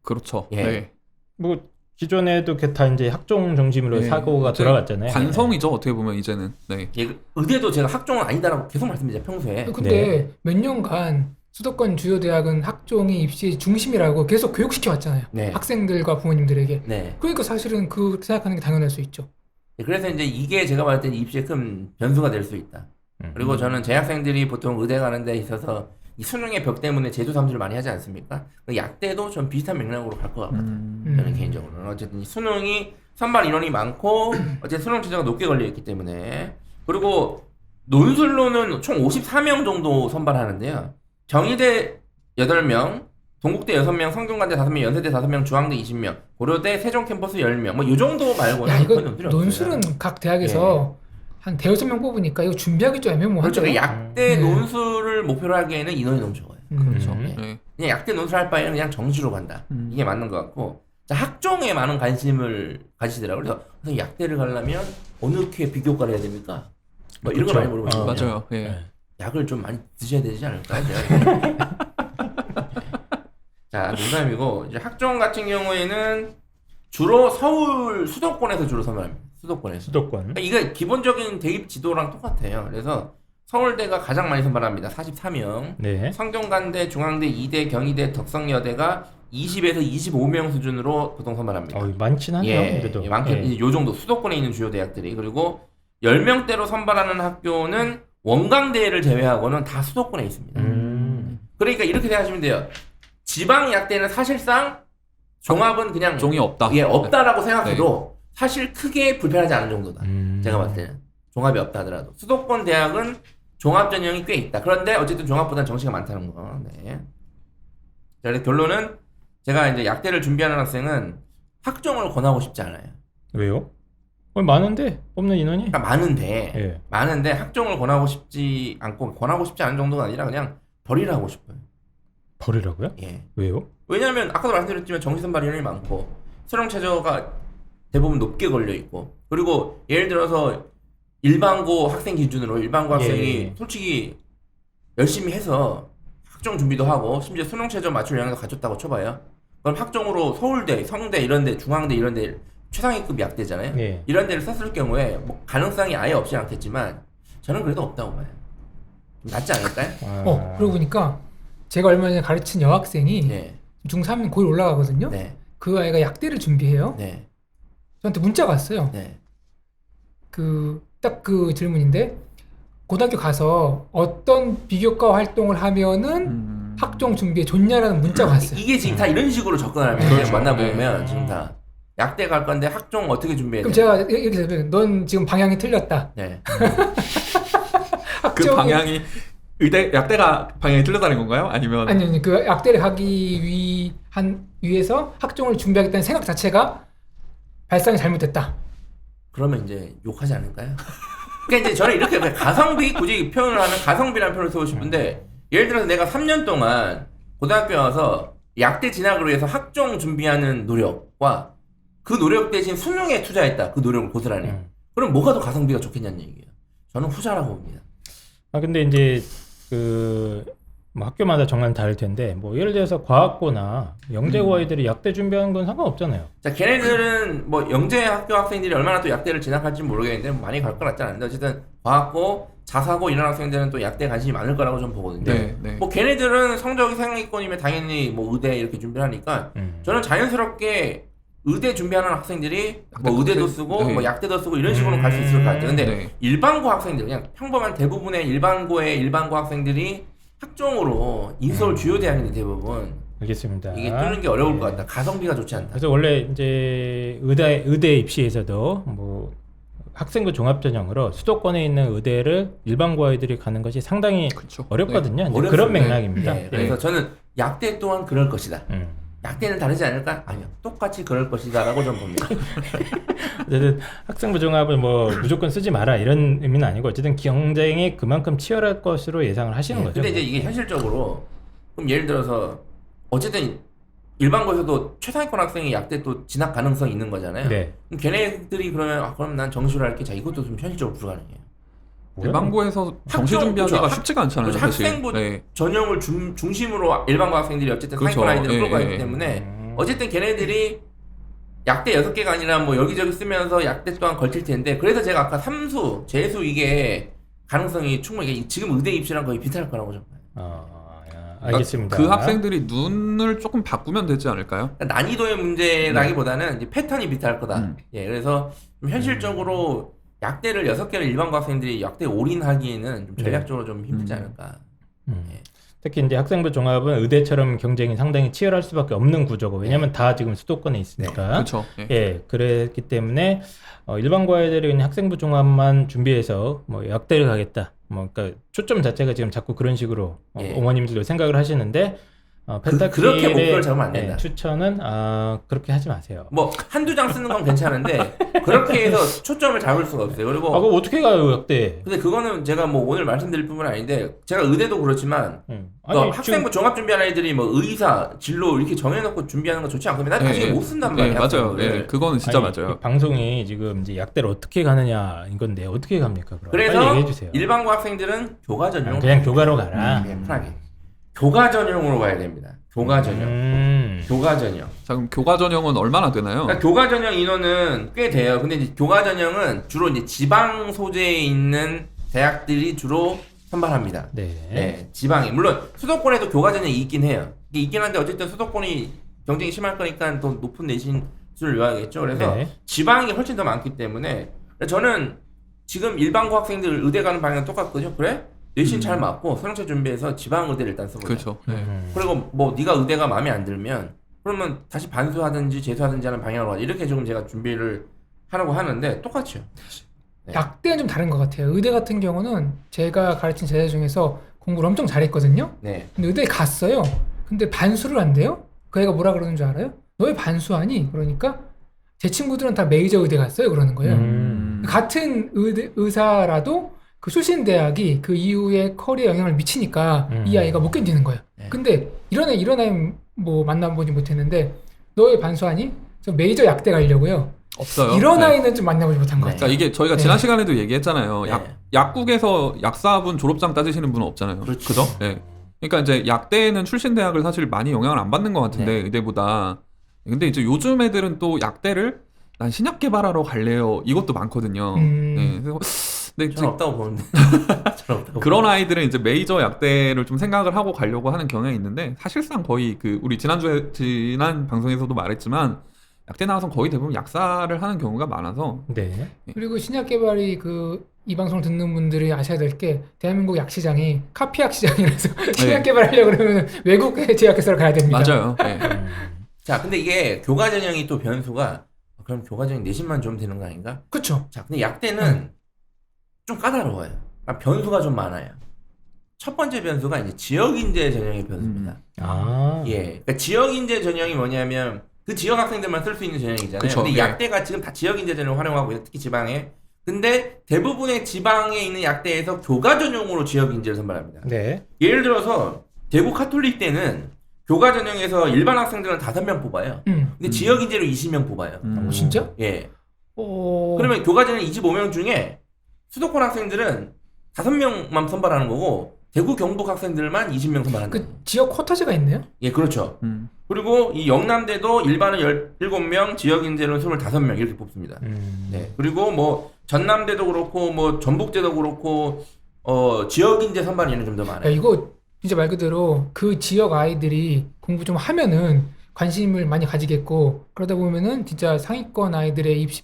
그렇죠.
예.
네.
뭐 기존에도 다 이제 학종 중심으로
네.
사고가 돌아갔잖아요.
관성이죠. 어떻게 보면 이제는. 네.
예, 의대도 제가 학종은 아니다라고 계속 말씀드리죠 평소에.
근데 몇 년간 수도권 주요 대학은 학종이 입시의 중심이라고 계속 교육시켜 왔잖아요.
네.
학생들과 부모님들에게.
네.
그러니까 사실은 그 생각하는 게 당연할 수 있죠.
그래서 이제 이게 제가 봤을 때 입시에 큰 변수가 될 수 있다. 그리고 저는 재학생들이 보통 의대 가는 데 있어서 이 수능의 벽 때문에 제도 삼수를 많이 하지 않습니까? 약대도 좀 비슷한 맥락으로 갈 것 같거든요. 저는 개인적으로는. 어쨌든 이 수능이 선발 인원이 많고 어쨌든 수능 최저가 높게 걸려있기 때문에. 그리고 논술로는 총 54명 정도 선발하는데요. 정의대 8명, 동국대 6명, 성균관대 5명, 연세대 5명, 중앙대 20명, 고려대 세종 캠퍼스 10명. 뭐 이 정도 말고는
야, 이거
거의 논술이 없어요.
논술은 각 대학에서 한 대여섯 명 뽑으니까 이거 준비하기 좀 애매모호하죠.
그렇죠. 약대 논술을 목표로 하기에는 인원이 너무 적어요.
그렇죠.
네. 그냥 약대 논술 할 바에는 그냥 정시로 간다. 이게 맞는 것 같고. 자, 학종에 많은 관심을 가지시더라고요. 그래서 선생님 약대를 가려면 어느 큐에 비교과를 해야 됩니까? 뭐 이런 거 많이 물어보시거든요.
맞아요. 예.
약을 좀 많이 드셔야 되지 않을까요? 자, 농담이고 이제 학종 같은 경우에는 주로 서울 수도권에서 주로 선발합니다. 수도권에서.
수도권.
이게 기본적인 대입 지도랑 똑같아요. 그래서 서울대가 가장 많이 선발합니다. 44명.
네.
성균관대, 중앙대, 이대, 경희대, 덕성여대가 20에서 25명 수준으로 보통 선발합니다.
많진 않네요. 그래도.
많게 요 정도 수도권에 있는 주요 대학들이. 그리고 10명대로 선발하는 학교는 원광대를 제외하고는 다 수도권에 있습니다. 그러니까 이렇게 생각하시면 돼요. 지방 약대는 사실상 종합은 그냥
종이 없다.
예, 없다라고 생각해도 사실 크게 불편하지 않은 정도다.
음.
제가 봤을 때는 종합이 없다 하더라도 수도권 대학은 종합 전형이 꽤 있다. 그런데 어쨌든 종합보다는 정시가 많다는 거. 네. 자, 그래서 결론은 제가 이제 약대를 준비하는 학생은 학종을 권하고 싶지 않아요.
왜요? 많은데 뽑는 인원이?
그러니까 많은데
예.
많은데 학종을 권하고 싶지 않고 권하고 싶지 않은 정도가 아니라 그냥 버리라 하고 싶어요.
버리라고요?
예.
왜요?
왜냐하면 아까도 말씀드렸지만 정시 선발 인원이 많고 수능 최저가 대부분 높게 걸려 있고 그리고 예를 들어서 일반고 학생 기준으로 일반고 학생이
예.
솔직히 열심히 해서 학종 준비도 하고 심지어 수능 최저 맞출 영향도 가졌다고 쳐봐요. 그럼 학종으로 서울대, 성대 이런데 중앙대 이런데 최상위급 약대잖아요.
예.
이런 데를 썼을 경우에 뭐 가능성이 아예 없지 않겠지만 저는 그래도 없다고 봐요. 좀 낫지 않을까요?
그러고 보니까 제가 얼마 전에 가르친 여학생이
네.
중3 고1 올라가거든요.
네.
그 아이가 약대를 준비해요.
네.
저한테 문자가 왔어요.
네.
딱 그 질문인데 고등학교 가서 어떤 비교과 활동을 하면은 학종 준비에 좋냐라는 문자가 왔어요.
이게 지금 다 이런 식으로 접근하면
그렇죠.
만나보면
네.
지금 다 약대 갈 건데 학종 어떻게 준비해야
그럼
돼?
제가 이렇게 해서 넌 지금 방향이 틀렸다.
네.
그 방향이 약대가 방향이 틀렸다는 건가요? 아니면
아니 그 약대를 가기 위해서 학종을 준비하겠다는 생각 자체가 발상이 잘못됐다.
그러면 이제 욕하지 않을까요? 그러니까 이제 저는 이렇게 가성비 굳이 표현을 하면 가성비라는 표현을 쓰고 싶은데 예를 들어서 내가 3년 동안 고등학교에 와서 약대 진학을 위해서 학종 준비하는 노력과 그 노력 대신 수능에 투자했다. 그 노력을 고스란히. 그럼 뭐가 더 가성비가 좋겠냐는 얘기예요. 저는 후자라고 봅니다.
근데 이제 뭐 학교마다 정말 다를 텐데 뭐 예를 들어서 과학고나 영재고 아이들이 약대 준비하는 건 상관없잖아요.
자, 걔네들은 뭐 영재 학교 학생들이 얼마나 또 약대를 진학할지 모르겠는데 뭐 많이 갈 건 같지 않은데 어쨌든 과학고, 자사고 이런 학생들은 또 약대 관심이 많을 거라고 좀 보거든요.
네, 네.
뭐 걔네들은 성적이 상위권이면 당연히 뭐 의대 이렇게 준비를 하니까 저는 자연스럽게 의대 준비하는 학생들이 뭐 의대도 쓰고
네.
뭐 약대도 쓰고 이런 식으로 갈 수 있을 것 같아요. 근데
네.
일반고 학생들 그냥 평범한 대부분의 일반고 학생들이 학종으로 인서울 주요 대학인데 대부분
알겠습니다.
이게 뜨는 게 어려울 것 같다. 가성비가 좋지 않다.
그래서 원래 이제 의대 입시에서도 뭐 학생부 종합전형으로 수도권에 있는 의대를 일반고 아이들이 가는 것이 상당히
그쵸.
어렵거든요. 이제
어렵습니다.
그런 맥락입니다.
네, 그래서 저는 약대 또한 그럴 것이다. 약대는 다르지 않을까? 아니요. 똑같이 그럴 것이다라고 좀 봅니다.
어쨌든 학생부 종합을 뭐 무조건 쓰지 마라 이런 의미는 아니고 어쨌든 경쟁이 그만큼 치열할 것으로 예상을 하시는 거죠.
근데 이제 이게 현실적으로 그럼 예를 들어서 어쨌든 일반고에서도 최상위권 학생이 약대 또 진학 가능성이 있는 거잖아요.
네.
그럼 걔네들이 그러면 그럼 난 정시로 할게. 자, 이것도 좀 현실적으로 불가능해요.
일반고에서 정시
학종,
준비하기가
그렇죠.
쉽지가 않잖아요.
그렇죠.
사실.
학생부
네.
전형을 중심으로 일반고 학생들이 어쨌든
그렇죠.
상위권 아이들을
예,
끌고 가기
예.
때문에 어쨌든 걔네들이 약대 6개가 아니라 뭐 여기저기 쓰면서 약대 또한 걸칠 텐데 그래서 제가 아까 삼수, 재수 이게 가능성이 충분히 지금 의대 입시랑 거의 비슷할 거라고 좀 봐요.
알겠습니다.
그 학생들이 눈을 조금 바꾸면 되지 않을까요?
그러니까 난이도의 문제라기보다는 이제 패턴이 비슷할 거다. 예, 그래서 좀 현실적으로 약대를 6개를 일반고 학생들이 약대 올인하기에는 좀 전략적으로 좀 힘들지 않을까. 예.
특히 이제 학생부 종합은 의대처럼 경쟁이 상당히 치열할 수밖에 없는 구조고 왜냐면 다 지금 수도권에 있으니까.
그렇죠.
예, 그랬기 때문에 일반고 아이들이 그냥 학생부 종합만 준비해서 뭐 약대를 가겠다. 뭐 그러니까 초점 자체가 지금 자꾸 그런 식으로
예.
어머님들도 생각을 하시는데
그렇게 목표를 잡으면 안 된다.
추천은 그렇게 하지 마세요.
뭐 한두 장 쓰는 건 괜찮은데 그렇게 해서 초점을 잡을 수가 없어요. 그리고
그럼 어떻게 가요 약대?
근데 그거는 제가 뭐 오늘 말씀드릴 뿐만 아닌데 제가 의대도 그렇지만
아니,
학생부 종합 준비하는 애들이 뭐 의사, 진로 이렇게 정해놓고 준비하는 거 좋지 않거든요. 난 나중에 못 쓴단 말이야.
맞아요.
학생부를.
예, 그거는 진짜
아니,
맞아요.
이 방송이 지금 이제 약대를 어떻게 가느냐 이건데 어떻게 갑니까? 그럼 빨리
그래서
얘기해 주세요.
일반고 학생들은 교과 전용
그냥 교과로 가라.
네, 편하게 교과 전용으로 가야 됩니다. 교과 전용. 교과 전용.
자, 그럼 교과 전형은 얼마나 되나요?
그러니까 교과 전형 인원은 꽤 돼요. 근데 이제 교과 전형은 주로 이제 지방 소재에 있는 대학들이 주로 선발합니다.
네.
네, 지방이 물론 수도권에도 교과 전형이 있긴 해요. 이게 있긴 한데 어쨌든 수도권이 경쟁이 심할 거니까 더 높은 내신 수를 요하겠죠. 그래서
네.
지방이 훨씬 더 많기 때문에 저는 지금 일반고 학생들 의대 가는 방향은 똑같거든요. 그래? 내신 잘 맞고 수능체 준비해서 지방 의대를 일단 써보자.
그렇죠. 네.
그리고 뭐 네가 의대가 마음에 안 들면 그러면 다시 반수하든지 재수하든지 하는 방향으로 가자. 이렇게 지금 제가 준비를 하려고 하는데 똑같죠. 네.
약대는 좀 다른 것 같아요. 의대 같은 경우는 제가 가르친 제자 중에서 공부를 엄청 잘했거든요.
네.
근데 의대에 갔어요. 근데 반수를 안 돼요? 그 애가 뭐라 그러는 줄 알아요? 너 왜 반수하니? 그러니까 제 친구들은 다 메이저 의대 갔어요. 그러는 거예요. 같은 의사라도 그 출신 대학이 그 이후에 커리어에 영향을 미치니까 이 아이가 못 견디는 거예요.
네.
근데 이런 애 뭐 만나보지 못했는데 너 왜 반수하니? 저 메이저 약대 가려고요.
없어요.
이런
네.
아이는 좀 만나보지 못한 것
네.
같아요.
그러니까 이게 저희가
네.
지난 시간에도 얘기했잖아요.
네.
약국에서 약사분 졸업장 따지시는 분은 없잖아요.
그렇죠.
그죠? 네. 그러니까 이제 약대는 출신 대학을 사실 많이 영향을 안 받는 것 같은데
네.
의대보다. 근데 이제 요즘 애들은 또 약대를 난 신약 개발하러 갈래요. 이것도 많거든요. 네. 그래서 근데
저는 없다고 보는데. 저는 없다고
그런 아이들은 이제 메이저 약대를 좀 생각을 하고 가려고 하는 경향이 있는데 사실상 거의 그 우리 지난 방송에서도 말했지만 약대 나와서 거의 대부분 약사를 하는 경우가 많아서
네.
그리고 신약 개발이 이 방송을 듣는 분들이 아셔야 될 게 대한민국 약 시장이 카피약 시장이라서 신약 개발하려고 그러면 외국 제약회사로 가야 됩니다.
맞아요. 네.
자, 근데 이게 교과 전형이 또 변수가 그럼 교과 전형 내신만 좀 되는 거 아닌가?
그렇죠.
자, 근데 약대는 좀 까다로워요. 변수가 좀 많아요. 첫 번째 변수가 이제 지역 인재 전형의 변수입니다. 예, 그러니까 지역 인재 전형이 뭐냐면 그 지역 학생들만 쓸 수 있는 전형이잖아요.
그쵸,
근데
네.
약대가 지금 다 지역 인재 전형을 활용하고 있어요. 특히 지방에. 근데 대부분의 지방에 있는 약대에서 교과 전용으로 지역 인재를 선발합니다.
네.
예를 들어서 대구 카톨릭 때는 교과 전형에서 일반 학생들은 5명 뽑아요. 근데 지역 인재로 20명 뽑아요.
진짜?
예.
오.
그러면 교과 전형 25명 중에 수도권 학생들은 5명만 선발하는 거고 대구 경북 학생들만 20명 선발한다.
그 지역 쿼터제가 있네요.
예, 그렇죠. 그리고 이 영남대도 일반은 17명, 지역 인재는 25명 이렇게 뽑습니다. 네. 그리고 뭐 전남대도 그렇고 뭐 전북대도 그렇고 지역 인재 선발위는 좀 더
야,
많아요.
이거 진짜 말 그대로 그 지역 아이들이 공부 좀 하면은 관심을 많이 가지겠고 그러다 보면은 진짜 상위권 아이들의 입시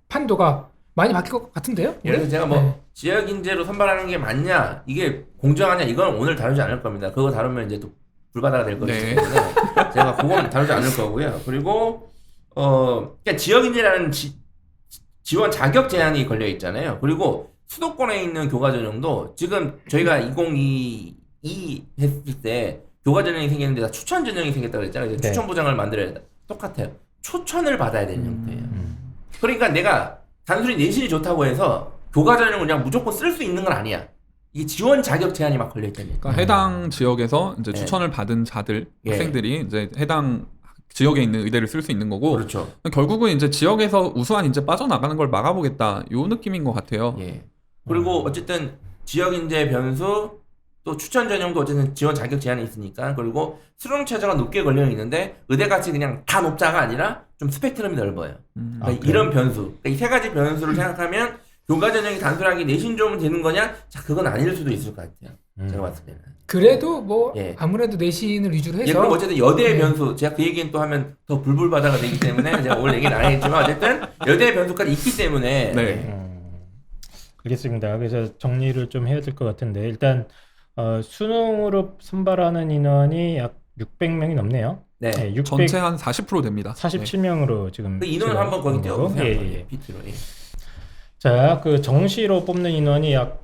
판도가 많이 바뀔 것 같은데요?
예를 들어서 제가 뭐
네.
지역 인재로 선발하는 게 맞냐, 이게 공정하냐, 이건 오늘 다루지 않을 겁니다. 그거 다루면 이제 또 불바다가 될 거기
네.
때문에 제가 그건 다루지 않을 거고요. 그리고 그러니까 지역 인재라는 지원 자격 제한이 걸려 있잖아요. 그리고 수도권에 있는 교과 전형도 지금 저희가 2022 했을 때 교과 전형이 생겼는데 다 추천 전형이 생겼다고 그랬잖아요.
네.
추천 보장을 만들어야 돼. 똑같아요. 초천을 받아야 되는 형태예요. 그러니까 내가 단순히 내신이 좋다고 해서 교과 전형을 그냥 무조건 쓸 수 있는 건 아니야. 이게 지원 자격 제한이 막 걸려 있다니까.
그러니까 해당 지역에서 이제
네.
추천을 받은 자들
예.
학생들이 이제 해당 지역에 있는 의대를 쓸 수 있는 거고
그렇죠.
결국은 이제 지역에서 우수한 인재 빠져나가는 걸 막아보겠다 요 느낌인 것 같아요.
예. 그리고 어쨌든 지역 인재 변수 또 추천 전형도 어쨌든 지원 자격 제한이 있으니까 그리고 수능 최저가 높게 걸려 있는데 의대같이 그냥 다 높자가 아니라 좀 스펙트럼이 넓어요. 그러니까 이런 변수, 그러니까 이 세 가지 변수를 생각하면 교과 전형이 단순하게 내신 좋으면 되는 거냐? 자, 그건 아닐 수도 있을 것 같아요. 제가 봤을 때는.
그래도 뭐
예.
아무래도 내신을 위주로 해서
예, 그럼 어쨌든 여대의
네.
변수, 제가 그 얘기는 또 하면 더 불불바다가 되기 때문에 제가 오늘 얘기는 안 하겠지만 어쨌든 여대의 변수까지 있기 때문에
네.
알겠습니다. 그래서 정리를 좀 해야 될 것 같은데 일단 수능으로 선발하는 인원이 약 600명이 넘네요.
네.
네, 600,
전체 한 40% 됩니다.
47명으로 지금
그 인원
지금
한번 거기
있는 거고.
떼어보세요.
예, 예.
PT로. 예.
자, 그 정시로 뽑는 인원이 약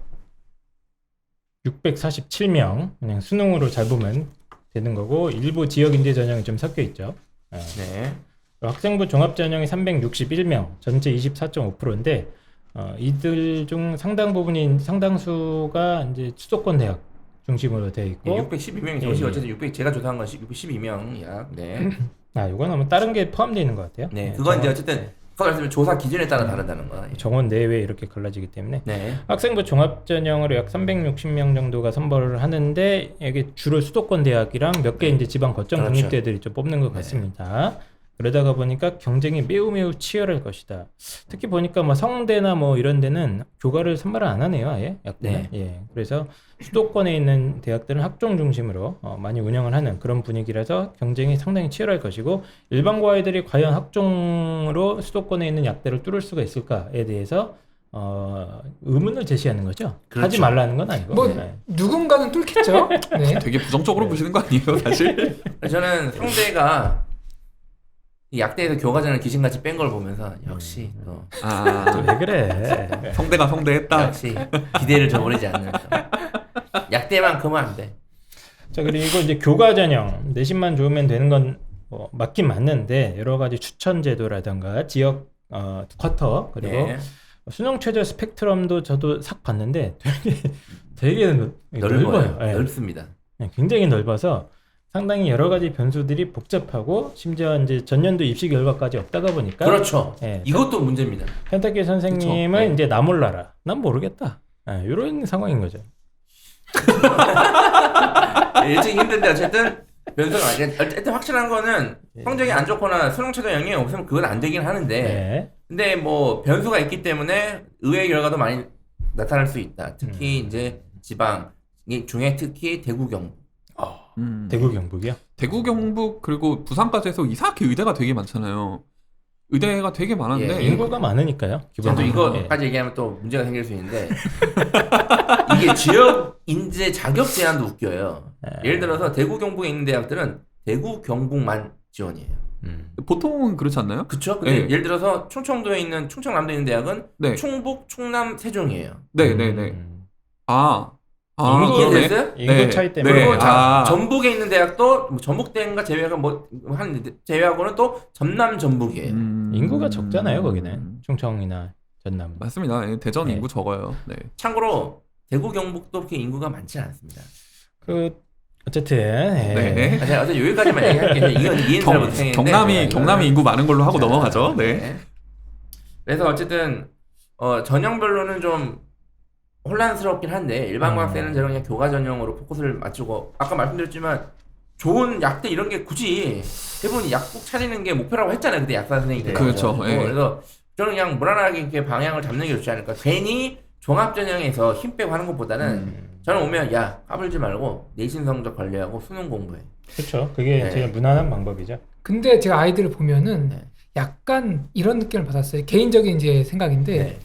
647명. 그냥 수능으로 잘 보면 되는 거고 일부 지역 인재 전형이 좀 섞여 있죠.
네.
학생부 종합 전형이 361명, 전체 24.5%인데 이들 중 상당수가 이제 수도권 대학 중심으로 되어 있고
예, 612명이 정시 어쨌든 600 제가 조사한 건 612명 약. 네.
이건 아마 다른 게 포함되어 있는 것 같아요.
네. 그건 이제 어쨌든 아까 말씀드린 조사 기준에 따라 다르다는 거. 예.
정원 내외 이렇게 갈라지기 때문에
네.
학생부 종합 전형으로 약 360명 정도가 선발을 하는데 이게 주로 수도권 대학이랑 몇 개 이제 지방 거점
그렇죠.
국립대들이 좀 뽑는 것 같습니다. 그러다가 보니까 경쟁이 매우 치열할 것이다. 특히 보니까 뭐 성대나 뭐 이런 데는 교과를 선발을 안 하네요, 아예. 약간은. 예. 그래서 수도권에 있는 대학들은 학종 중심으로 많이 운영을 하는 그런 분위기라서 경쟁이 상당히 치열할 것이고 일반고아이들이 과연 학종으로 수도권에 있는 약대를 뚫을 수가 있을까에 대해서 의문을 제시하는 거죠.
그렇죠.
하지 말라는 건 아니고.
뭐
네.
누군가는 뚫겠죠. 네.
되게 부정적으로 보시는 거 아니에요, 사실?
저는 성대가 이 약대에서 교과전을 귀신같이 뺀 걸 보면서 역시 또
아,
왜 그래?
성대가 성대했다.
역시 기대를 저버리지 않는 약대만큼은 안 돼.
자, 그리고 이제 교과 전형 내신만 좋으면 되는 건 맞긴 맞는데 여러 가지 추천 제도라든가 지역 쿼터 그리고
네.
수능 최저 스펙트럼도 저도 싹 봤는데 되게
넓어요.
예.
넓습니다.
네, 굉장히 넓어서 상당히 여러 가지 변수들이 복잡하고 심지어 이제 전년도 입시 결과까지 없다가 보니까
그렇죠.
예,
이것도 문제입니다.
펜타키 선생님은
그쵸. 네.
이제 나 몰라라. 난 모르겠다. 이런 상황인 거죠.
예측이 힘든데 어쨌든 변수가 아니야. 어쨌든 확실한 거는 성적이 안 좋거나 수능 최저 영향이 없으면 그건 안 되긴 하는데
네.
근데 뭐 변수가 있기 때문에 의외의 결과도 많이 나타날 수 있다. 특히 이제 지방 중에 특히 대구 경북.
대구 경북이요?
대구 경북 그리고 부산까지 해서 이상하게 의대가 되게 많잖아요. 의대가 되게 많았는데
예,
인구가 많으니까요.
저도
기본적으로.
이거까지 얘기하면 또 문제가 생길 수 있는데 이게 지역 인재 자격 제한도 웃겨요. 예를 들어서 대구 경북에 있는 대학들은 대구 경북만 지원이에요.
보통은 그렇지 않나요?
그쵸? 근데
네.
예를 들어서 충청도에 있는 충청남도에 있는 대학은
네.
충북, 충남, 세종이에요.
네네네.
이거
그러네.
이해됐어요?
인구
네.
차이 때문에.
네.
그리고 자,
아.
전북에 있는 대학도 뭐 전북대인가 제외하고 뭐한 제외하고는 또 전남 전북이에요.
인구가 적잖아요, 거기는. 충청이나 전남.
맞습니다. 예, 대전
네.
인구 적어요. 네.
참고로 대구 경북도 그렇게 인구가 많지 않습니다.
어쨌든
네.
제가 어제 여기까지만 얘기할게요. 이건 이해는 잘 못했는데
경남이 인구 많은 걸로 하고 넘어가죠. 네.
네. 그래서 어쨌든 전형별로는 좀 혼란스럽긴 한데 일반 고학생은 저런 그냥 교과 전형으로 포커스를 맞추고 아까 말씀드렸지만 좋은 약대 이런 게 굳이 대부분 약국 차리는 게 목표라고 했잖아요. 그때 약사 선생님들.
그렇죠. 예.
그래서 저는 그냥 무난하게 이렇게 방향을 잡는 게 좋지 않을까. 괜히 종합 전형에서 힘 빼고 하는 것보다는 저는 오면 야 까불지 말고 내신 성적 관리하고 수능 공부해.
그렇죠. 그게
네.
제일 무난한 방법이죠.
근데 제가 아이들을 보면은
네.
약간 이런 느낌을 받았어요. 개인적인 이제 생각인데
네.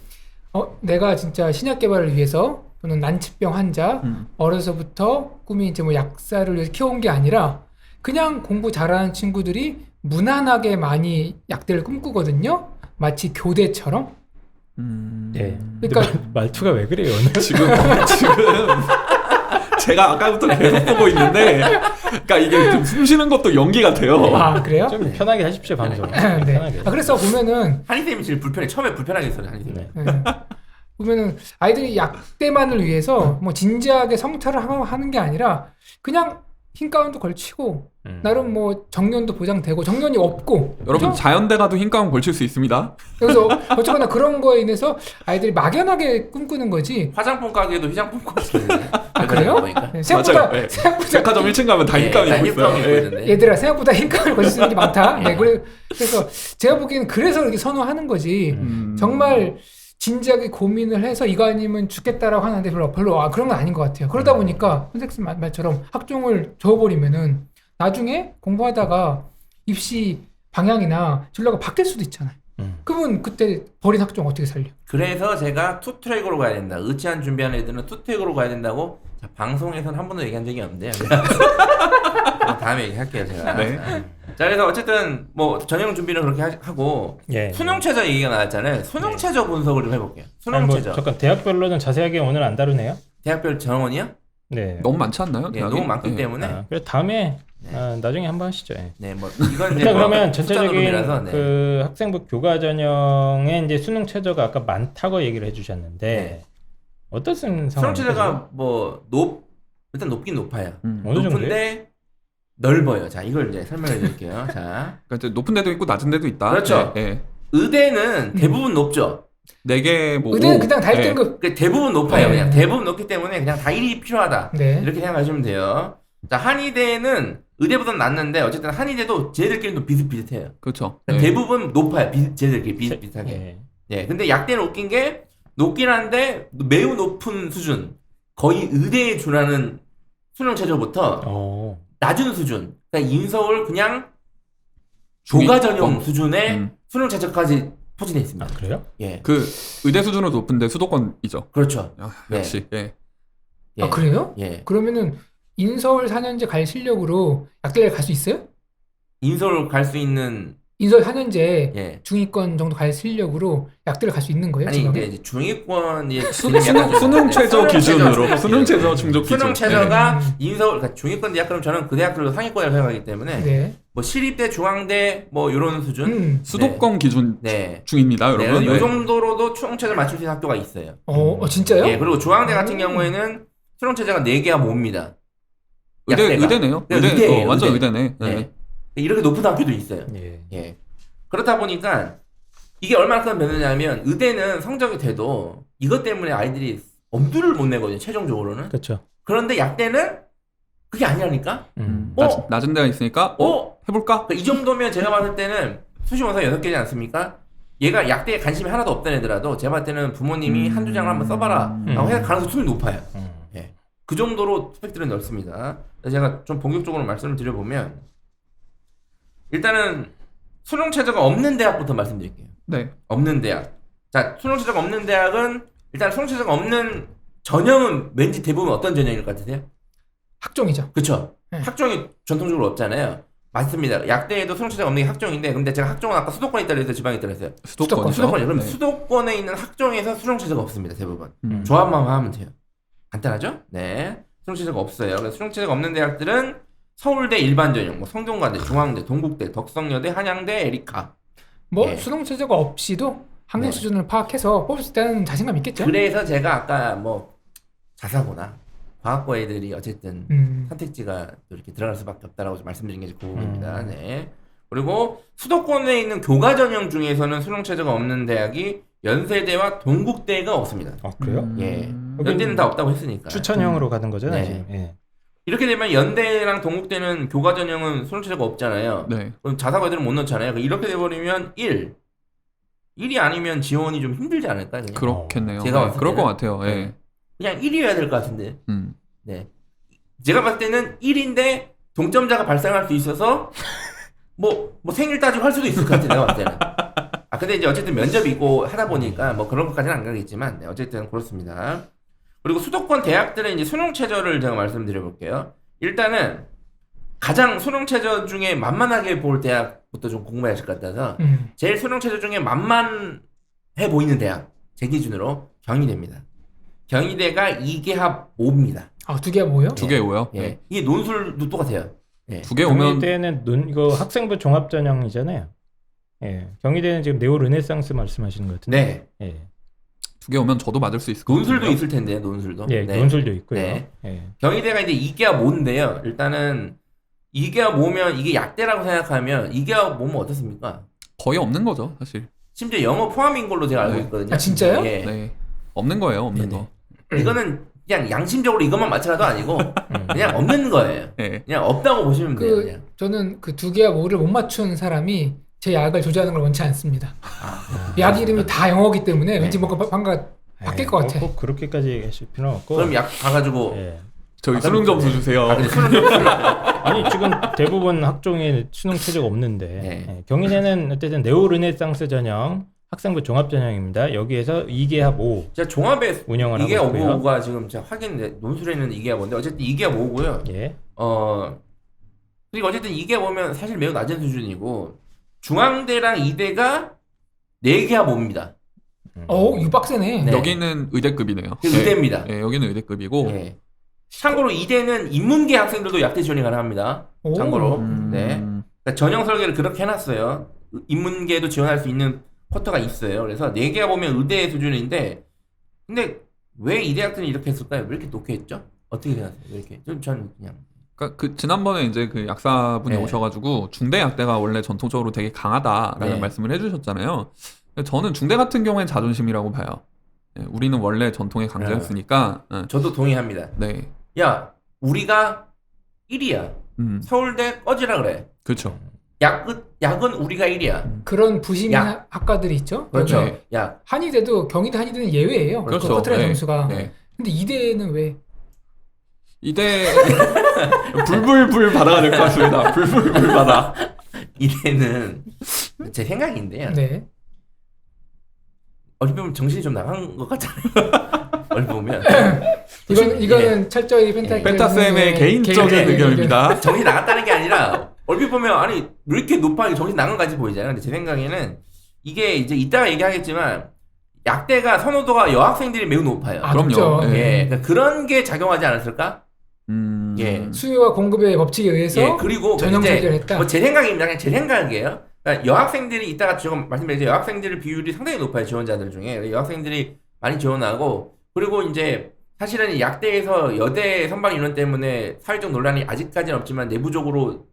내가 진짜 신약 개발을 위해서 또는 난치병 환자
음.
어려서부터 꿈이 이제 뭐 약사를 위해서 키워온 게 아니라 그냥 공부 잘하는 친구들이 무난하게 많이 약대를 꿈꾸거든요. 마치 교대처럼.
네.
그러니까
말투가 왜 그래요 오늘?
지금 제가 아까부터 계속 보고 있는데, 그러니까 이게 좀 숨 쉬는 것도 연기 같아요.
아 그래요?
좀 편하게 하십시오 방송.
네.
편하게.
그래서 보면은
한희쌤이 제일 불편해. 처음에 불편하게 했어요. 한희쌤이.
네.
네. 보면은 아이들이 약대만을 위해서 뭐 진지하게 성찰을 하는 게 아니라 그냥 흰 가운도 걸치고 나름 뭐 정년도 보장되고 정년이 없고
여러분
그죠?
자연대 가도 흰 가운 걸칠 수 있습니다.
그래서 어쨌거나 그런 거에 인해서 아이들이 막연하게 꿈꾸는 거지.
화장품 가게에도 화장품 코스.
아 그래요? 네, 생각보다
맞아요. 네.
생각보다
백화점 1층 가면 다 흰 가운이 있고 있어요. 예.
얘들아 생각보다 흰 가운을 걸칠 수 있는 게 많다. 네, 그래서 제가 보기에는 그래서 이렇게 선호하는 거지. 정말 진지하게 고민을 해서 이거 아니면 죽겠다라고 하는데 별로 그런 건 아닌 것 같아요. 그러다 보니까 선생님 말처럼 학종을 줘버리면은 나중에 공부하다가 입시 방향이나 진로가 바뀔 수도 있잖아요. 그러면 그때 버린 학종 어떻게 살려?
그래서 제가 투트랙으로 가야 된다. 의치한 준비하는 애들은 투트랙으로 가야 된다고 자, 방송에서는 한 번도 얘기한 적이 없는데요. 다음에 얘기할게요 제가.
네.
자 그래서 어쨌든 뭐 전형 준비는 그렇게 하고
예.
수능 최저 얘기가 나왔잖아요. 수능 최저 분석을 좀 해볼게요. 수능
아니, 뭐
최저.
잠깐 대학별로는 자세하게 오늘 안 다루네요.
대학별 정원이요?
네.
너무 많지 않나요?
예,
대학이?
너무 많기
네.
때문에.
그래서 다음에 나중에 한번 하시죠. 예.
네, 뭐 이건 이제
일단
뭐
그러면
숫자
전체적인
노름이라서, 네.
그 학생부 교과 전형의 이제 수능 최저가 아까 많다고 얘기를 해주셨는데
네.
어떤
수능
상황입니까?
최저가 뭐 일단 높긴 높아요.
어느 정도예요?
높은데 넓어요. 자, 이걸 이제 설명해 드릴게요. 자,
그러니까 이제 높은 데도 있고 낮은 데도 있다.
그렇죠.
예. 예.
의대는 대부분 높죠.
4개 뭐
의대는
5.
그냥 다
예.
1등급.
그 대부분 높아요.
네.
그냥 대부분 높기 때문에 그냥 다 1이 필요하다.
네.
이렇게 생각하시면 돼요. 자, 한의대는 의대보다는 낮는데 어쨌든 한의대도 쟤들끼리도 비슷비슷해요.
그렇죠.
그러니까
예.
대부분 높아요. 쟤들끼리 비슷비슷하게.
예.
예. 근데 약대는 웃긴 게 높긴 한데 매우 높은 수준. 거의 의대에 준하는 수능 최저부터 낮은 수준. 그러니까 인서울 그냥 교과 전용 수준의 수능 최저까지 포진해
아
있습니다.
그래요?
예.
그 의대 수준으로 높은데 수도권이죠.
그렇죠.
아,
네.
역시. 예.
예.
아 그래요?
예.
그러면은 인서울 4년제 갈 실력으로 약대를 갈 수 있어요?
인서울 갈 수 있는
인서울 4년제
예.
중위권 정도 갈 실력으로 약대를 갈 수 있는 거예요?
아니
지금?
근데 이제 중위권이
수능 최저 기준으로
최저.
수능 최저 충족 기준.
수능 최저가 인서울 그러니까 중위권 대학 그럼 저는 그 대학들도 상위권이라고 생각하기 때문에
네.
뭐 시립대 중앙대 뭐 이런 수준
수도권 기준
네.
중입니다,
네.
여러분.
요
네.
정도로도 수능 최저를 맞출 수 있는 학교가 있어요.
진짜요?
예. 그리고 중앙대 같은 경우에는 수능 최저가 4개와 뭡니다.
의대네요.
네,
의대.
의대예요,
완전
의대.
의대네.
네.
네.
이렇게 높은 학교도 있어요.
예.
예. 그렇다 보니까 이게 얼마큼 변하냐면 의대는 성적이 돼도 이것 때문에 아이들이 엄두를 못 내거든요. 최종적으로는.
그렇죠.
그런데 약대는 그게 아니라니까.
낮은 데가 있으니까 해볼까?
이 정도면 제가 봤을 때는 수시원서 6개지 않습니까? 얘가 약대에 관심이 하나도 없던 애더라도 제가 봤을 때는 부모님이 한두 장을 한번 써봐라 라고 해야 가능성이 높아요. 예. 그 정도로 스펙들은 넓습니다. 그래서 제가 좀 본격적으로 말씀을 드려보면 일단은 수능 최저가 없는 대학부터 말씀드릴게요.
네.
없는 대학. 자, 수능 최저가 없는 대학은 일단 수능 최저가 없는 전형은 왠지 대부분 어떤 전형일 것 같으세요?
학종이죠.
그쵸?
네.
학종이 전통적으로 없잖아요. 맞습니다. 약대에도 수능 최저가 없는 게 학종인데 근데 제가 학종은 아까 수도권에 있다 그래서 지방에 있다 그랬어요.
수도권이죠.
수도권이요. 그럼
네.
수도권에 있는 학종에서 수능 최저가 없습니다. 대부분.
음.
조합만 하면 돼요. 간단하죠? 네. 수능 최저가 없어요. 그래서 수능 최저가 없는 대학들은 서울대 일반 전형, 뭐 성균관대, 중앙대, 동국대, 덕성여대, 한양대, 에리카. 예.
수능 최저가 없이도 학력
네.
수준을 파악해서 뽑을 때는 자신감 있겠죠?
그래서 제가 아까 뭐 자사고나 과학고 애들이 어쨌든 선택지가 또 이렇게 들어갈 수밖에 없다라고 말씀드린 게 그 부분입니다. 네. 그리고 수도권에 있는 교과 전형 중에서는 수능 최저가 없는 대학이 연세대와 동국대가 없습니다.
아 그래요?
예. 연대는 다 없다고 했으니까.
추천형으로 가는 거잖아요.
네.
지금. 예.
이렇게 되면 연대랑 동국대는 교과 전형은 수능 최저가 없잖아요.
네.
그럼 자사고 애들은 못 넣잖아요. 이렇게 돼버리면 1이 아니면 지원이 좀 힘들지 않을까요? 그냥?
그렇겠네요.
제가
네,
봤을
그럴 것
때는.
같아요. 예.
그냥 1이어야 될 것 같은데.
음.
네. 제가 봤을 때는 1인데 동점자가 발생할 수 있어서 뭐 생일 따지고 할 수도 있을 것 같아요. 내가 봤을 때는. 근데 이제 어쨌든 면접이 있고 하다 보니까 뭐 그런 것까지는 안 가겠지만 네, 어쨌든 그렇습니다. 그리고 수도권 대학들의 이제 수능 최저를 제가 말씀드려 볼게요. 일단은 가장 수능 최저 중에 만만하게 볼 대학부터 좀 공부해야 할 것 같아서 제일 수능 최저 중에 만만해 보이는 대학 제 기준으로 경희대입니다. 경희대가 2개합 5입니다.
아, 2개가 뭐예요?
2개 5요?
예. 이게 논술도 똑같아요. 예.
2개 오면
경희대는 이거 학생부 종합 전형이잖아요. 예. 경희대는 지금 네오 르네상스 말씀하시는 것 같은데.
네.
예.
2개 오면 저도 맞을 수 있을 것 같아요.
논술도 있을 텐데 논술도.
예,
네.
논술도 있고요.
네.
예.
경희대가 이제 2개합 5인데요. 일단은 2개합 5면 이게 약대라고 생각하면 2개합 5면 어떻습니까?
거의 없는 거죠, 사실.
심지어 영어 포함인 걸로 제가 알고
네.
있거든요.
아, 진짜요?
예.
네. 없는 거예요, 없는
네네.
거.
이거는 그냥 양심적으로 이것만 맞춰라도 아니고 그냥 없는 거예요.
예.
그냥 없다고 보시면 돼요. 그냥.
저는 그 2개와 5를 못 맞춘 사람이 제 약을 조제하는 걸 원치 않습니다. 약 이름이 다 영어기 때문에 왠지 뭔가 방가 바뀔 것 같아.
꼭 그렇게까지 하실 필요는 없고.
그럼 약 가가지고
예.
저희 수능 점수 주세요.
아니 지금 대부분 학종에 수능 최저가 없는데
네.
예, 경희대는 어쨌든 네오르네상스 전형 학생부 종합 전형입니다. 여기에서 2개합 5
제가 종합에
운영을 하고
2개합
있고요.
5가 지금 제가 확인 논술에 있는 2개합 5인데 어쨌든 2개합 5고요.
예.
그리고 어쨌든 2개합 5면 사실 매우 낮은 수준이고 중앙대랑 이대가 4개합 5입니다.
이거 빡세네.
네.
여기는 의대급이네요.
그 의대입니다.
네, 여기는 의대급이고
네. 참고로 이대는 인문계 학생들도 약대 지원이 가능합니다.
오.
참고로.
음.
네. 그러니까 전형 설계를 그렇게 해놨어요. 인문계도 지원할 수 있는 쿼터가 있어요. 그래서 4개가 보면 의대 수준인데, 근데 왜 이 대학들이 이렇게 했을까요? 왜 이렇게 높게 했죠? 어떻게 생각하세요? 왜 이렇게? 저는 그냥.
그러니까 그 지난번에 이제 그 약사분이
네.
오셔가지고 중대 약대가 원래 전통적으로 되게 강하다라는
네.
말씀을 해주셨잖아요. 저는 중대 같은 경우엔 자존심이라고 봐요. 네, 우리는 원래 전통의 강자였으니까.
저도 동의합니다.
네,
야, 우리가 1위야. 서울대 꺼지라 그래.
그렇죠.
약은 우리가 1위야.
그런 부심인
약.
학과들이 있죠.
그렇죠.
네.
약.
한의대도 경희대 한의대는 예외예요.
그렇죠.
그 커트라인
네.
점수가.
네.
근데 이대는 왜?
이대 불불불 받아가 될 것 같습니다. 불불불 받아.
이대는 제 생각인데요.
네.
얼핏 보면 정신이 좀 나간 것 같잖아요. 얼핏 보면.
이거는 철저히
펜타쌤의 개인적인 의견입니다.
정신이 나갔다는 게 아니라 얼핏 보면 아니 왜 이렇게 높아 이게 정신 나간 것 같이 보이잖아요. 근데 제 생각에는 이게 이제 이따가 얘기하겠지만 약대가 선호도가 여학생들이 매우 높아요.
아,
그럼요.
높죠.
예, 그러니까 그런 게 작용하지 않았을까? 예.
수요와 공급의 법칙에 의해서
예, 그리고
전형
이제
설계를 했다.
뭐 제 생각입니다. 그냥 제 생각이에요. 그러니까 여학생들이 이따가 지금 말씀드린 여학생들 비율이 상당히 높아요. 지원자들 중에 여학생들이 많이 지원하고 그리고 이제 사실은 약대에서 여대 선발 인원 때문에 사회적 논란이 아직까지는 없지만 내부적으로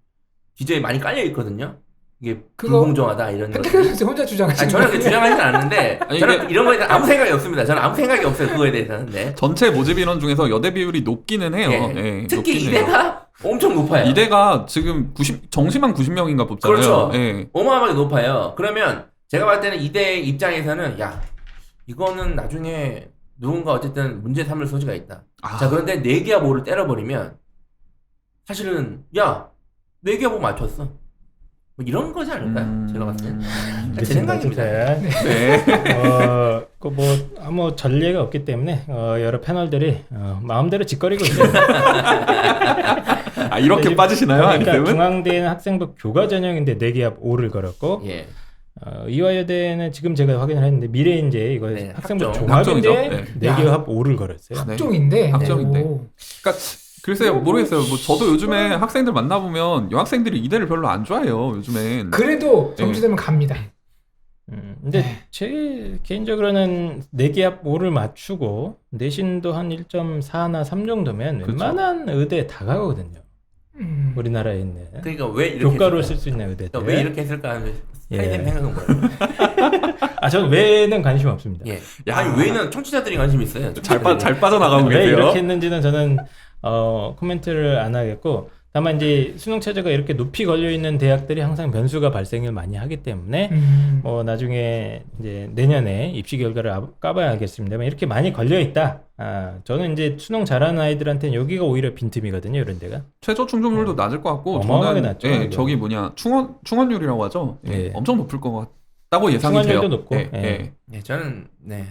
기저에 많이 깔려 있거든요. 이게
그거
불공정하다 이런 거.
펜타클 혼자 주장하시는
아니, 저는 그 주장하지는 않는데
아니,
저는
이게-
이런 거에 대해서 아무 생각이 없습니다. 저는 아무 생각이 없어요. 그거에 대해서는. 네.
전체 모집 인원 중에서 여대 비율이 높기는 해요.
예.
예,
특히
높긴 해요.
이대가 엄청 높아요.
이대가 지금 정시만 90명인가 뽑잖아요.
그렇죠.
예.
어마어마하게 높아요. 그러면 제가 봤을 때는 이대 입장에서는 야 이거는 나중에 누군가 어쨌든 문제 삼을 소지가 있다. 자 그런데 4개와 5를 때려버리면 사실은 야 4개와 5 맞췄어. 뭐 이런 거지 않을까요? 제가 봤을 때는. 제 생각입니다.
네.
아무 전례가 없기 때문에 여러 패널들이 마음대로 짓거리고 있어요.
아, 이렇게 빠지시나요?
그러니까
아니면?
중앙대는 학생부 교과 전형인데 4개합 5를 걸었고
예.
이화여대는 지금 제가 확인을 했는데 미래인재 이거
네,
학생부
학종.
종합인데
학종이죠. 네.
4개합 5를 걸었어요.
네.
학종인데.
학종인데.
오.
그러니까 글쎄요, 모르겠어요. 뭐 저도 요즘에 학생들 만나보면 여학생들이 이대를 별로 안 좋아해요. 요즘엔.
그래도 점수되면 갑니다.
근데 제 개인적으로는 4개합 5를 맞추고 내신도 한 1.4나 3 정도면
그쵸.
웬만한 의대에 다 가거든요. 우리나라에 있는
그러니까 왜 이렇게
교과로
했을까?
쓸 수 있는 의대들.
왜 이렇게 했을까 하는
예.
사이드 생각은 뭐예요?
저는 왜는 관심 없습니다.
예.
야.
아니 왜는 청취자들이 관심 있어요.
잘 빠져나가고
왜
계세요.
이렇게 했는지는 저는 코멘트를 안 하겠고 다만 이제 수능 체제가 이렇게 높이 걸려 있는 대학들이 항상 변수가 발생을 많이 하기 때문에 나중에 이제 내년에 입시 결과를 까봐야 알겠습니다만 이렇게 많이 걸려 있다. 저는 이제 수능 잘하는 아이들한테는 여기가 오히려 빈틈이거든요, 이런 데가.
최저 충족률도 낮을 것 같고
어마어마하게
저는
낮죠,
예,
이거.
저기 뭐냐 충원율이라고 하죠. 예,
예.
엄청 높을 것 같다고 예상이 돼요.
충원율도 높고,
예,
예.
예.
네, 저는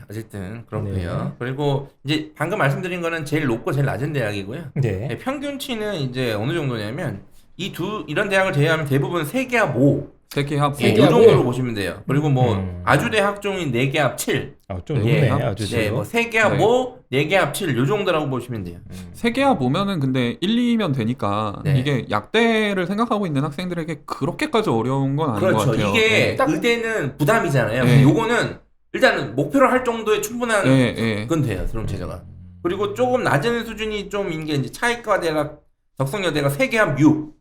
어쨌든 그렇고요.
네.
그리고 이제 방금 말씀드린 거는 제일 높고 제일 낮은 대학이고요.
네.
네, 평균치는 이제 어느 정도냐면 이런 대학을 제외하면 대부분 3개합 5.
세계합
예, 이
세계합
정도로
오.
보시면 돼요. 그리고 뭐 아주대 학종인 4개합 7.
좀
예.
높네, 아주.
네, 뭐 3개합
네.
5, 4개합 7. 요 정도라고 보시면 돼요.
세계합 보면은 근데 1, 2면 되니까
네.
이게 약대를 생각하고 있는 학생들에게 그렇게까지 어려운 건 아닌 것
그렇죠.
같아요.
이게
딱-
의대는 부담이잖아요.
네.
근데 요거는 일단은 목표로 할 정도의 충분한
예, 예.
그건 돼요. 수능 체제가. 그리고 조금 낮은 수준이 좀인 게 이제 차이과대가 덕성여대가 3개합 6.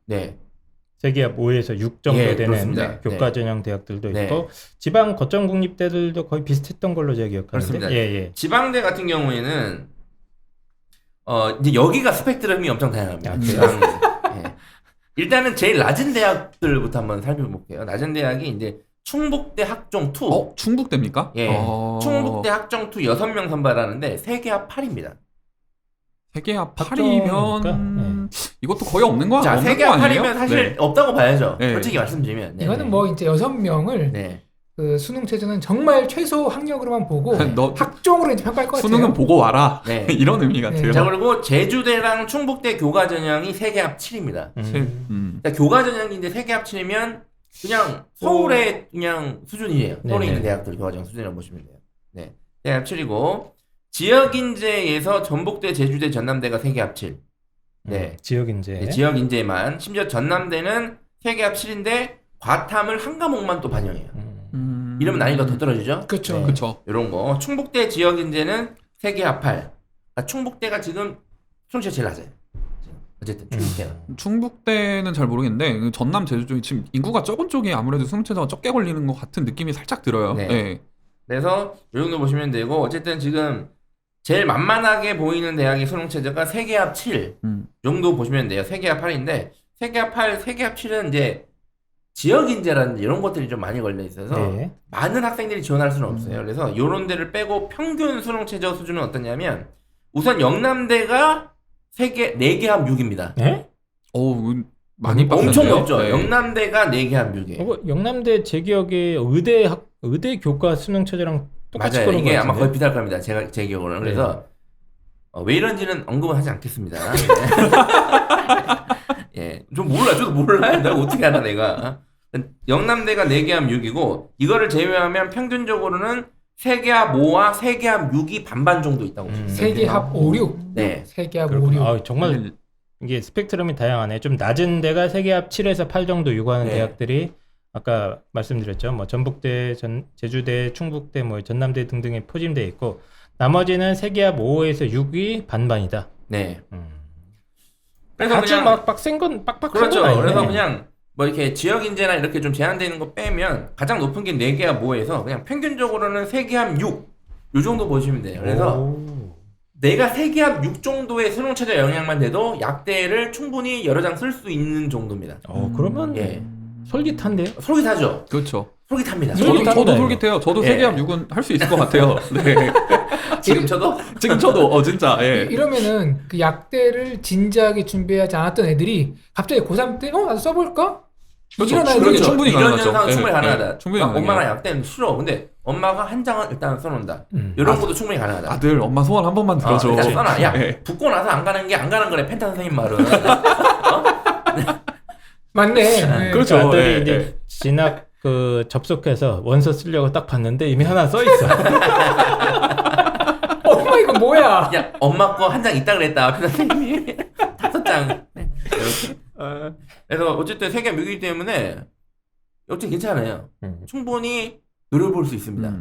네.
세계합 5에서 6 정도
예,
되는
그렇습니다.
교과 전형 대학들도
네.
있고 지방 거점 국립대들도 거의 비슷했던 걸로 제가 기억하는데.
그렇습니다.
예.
지방대 같은 경우에는 이제 여기가 스펙트럼이 엄청 다양합니다.
아,
지방대. 예. 일단은 제일 낮은 대학들부터 한번 살펴볼게요. 낮은 대학이 이제 충북대 학종 2.
충북대입니까?
예. 충북대 학종 2 6명 선발하는데 세계합 8입니다.
세계합
학종이니까?
8이면 이것도 거의 없는 거
자,
없는 거
세계합
아니에요?
8이면 사실
네.
없다고 봐야죠.
네.
솔직히 말씀드리면. 네,
이거는
네.
뭐 이제 6명을
네.
그 수능 최저는 정말 최소 학력으로만 보고
너
학종으로 이제 평가할 것 같아요.
수능은 보고 와라.
네.
이런 의미 같아요.
네.
자, 그리고 제주대랑 충북대 교과 전형이 세계합 7입니다. 그러니까 교과 전형인데 세계합 7이면 그냥 서울의 그냥 수준이에요. 서울에
네네.
있는 대학들 교과 전형 수준이라고 보시면 돼요. 네. 세계합 7이고 지역 인재에서 전북대, 제주대, 전남대가 세계합 7. 네.
지역 인재.
네, 지역 인재만. 심지어 전남대는 세계합 7인데 과탐을 한 과목만 또 반영해요. 이러면 난이도가 더 떨어지죠?
그렇죠.
네.
그렇죠.
이런 거. 충북대 지역 인재는 세계합 8. 그러니까 충북대가 지금 수능치가 제일 낮아요. 어쨌든 충북대가.
충북대는 잘 모르겠는데 그 전남 제주 쪽이 지금 인구가 적은 쪽이 아무래도 수능체제가 적게 걸리는 것 같은 느낌이 살짝 들어요.
네.
네.
그래서 이 정도 보시면 되고 어쨌든 지금 제일 만만하게 보이는 대학의 수능 체제가 세계합 7 정도 보시면 돼요. 세계합 8인데 세계합 8, 세계합 7은 이제 지역 인재라든지 이런 것들이 좀 많이 걸려 있어서
네.
많은 학생들이 지원할 수는 없어요. 그래서 이런 데를 빼고 평균 수능 최저 수준은 어떠냐면 우선 영남대가 4개합 6입니다.
네?
어우 많이
엄청
빡센데요?
높죠.
네.
영남대가 4개합 6이에요.
영남대 제 기억에 의대 교과 수능 체제랑 똑같이
맞아요.
그런
이게
것
아마
같은데.
거의 비슷할 겁니다. 제 기억으로는.
네.
그래서 왜 이런지는 언급은 하지 않겠습니다. 예, 좀 몰라. 저도 몰라요. 내가 어떻게 알아 내가. 영남대가 4개합 6이고 이거를 제외하면 평균적으로는 세계합 5와 세계합 6이 반반 정도 있다고 보시면 돼요.
세계합 5, 6.
네.
세계합 5,
그렇구나.
6.
아, 정말 이게 스펙트럼이 다양하네. 좀 낮은 데가 세계합 7에서 8 정도 요구하는
네.
대학들이 아까 말씀드렸죠. 뭐 전북대, 제주대, 충북대, 뭐 전남대 등등에 포진돼 있고 나머지는 세계합 5에서 6이 반반이다.
네.
그래서 아주
그냥-
막 빡센 건 빡빡한
그렇죠.
건 아니네.
그래서 그냥 뭐 이렇게 지역 인재나 이렇게 좀 제한되어 있는 거 빼면 가장 높은 게 4개합 5에서 그냥 평균적으로는 세계합 6. 요 정도 보시면 돼요. 그래서
오.
내가 세계합 6 정도의 수능 최저 영향만 돼도 약대를 충분히 여러 장 쓸 수 있는 정도입니다.
그러면
예.
솔깃한데요?
솔깃하죠.
그렇죠.
솔깃합니다.
솔깃합니다,
저도
이거.
솔깃해요. 저도
예.
세계합 6은 할 수 있을 것 같아요. 네.
지금 저도
지금 저도 진짜 예.
이러면은 그 약대를 진지하게 준비하지 않았던 애들이 갑자기 고3 때 나도 써볼까?
그렇죠.
이런
그렇죠.
아이들이
충분히
이런
가능하죠.
현상은
예,
충분히
예,
가능하다.
충분히
막
가능해요.
엄마가 약대는 싫어. 근데 엄마가 한 장은 일단 써놓는다. 이런 것도 충분히 가능하다.
아들 엄마 소원 한 번만 들어줘.
일단 써놔. 야,
예.
붙고 나서 안 가는 게 안 가는 거래. 펜타 선생님 말은.
맞네. 네.
그렇죠.
아들이
예,
이제
예.
진학 그 접속해서 원서 쓰려고 딱 봤는데 이미 하나 써 있어.
엄마 이거 뭐야?
야, 엄마 거 한 장 있다 그랬다. 펜타 선생님이 5장. 네, 이렇게. 그래서 어쨌든 세계 묘기 때문에 어쨌든 괜찮아요. 충분히 노려볼 수 있습니다.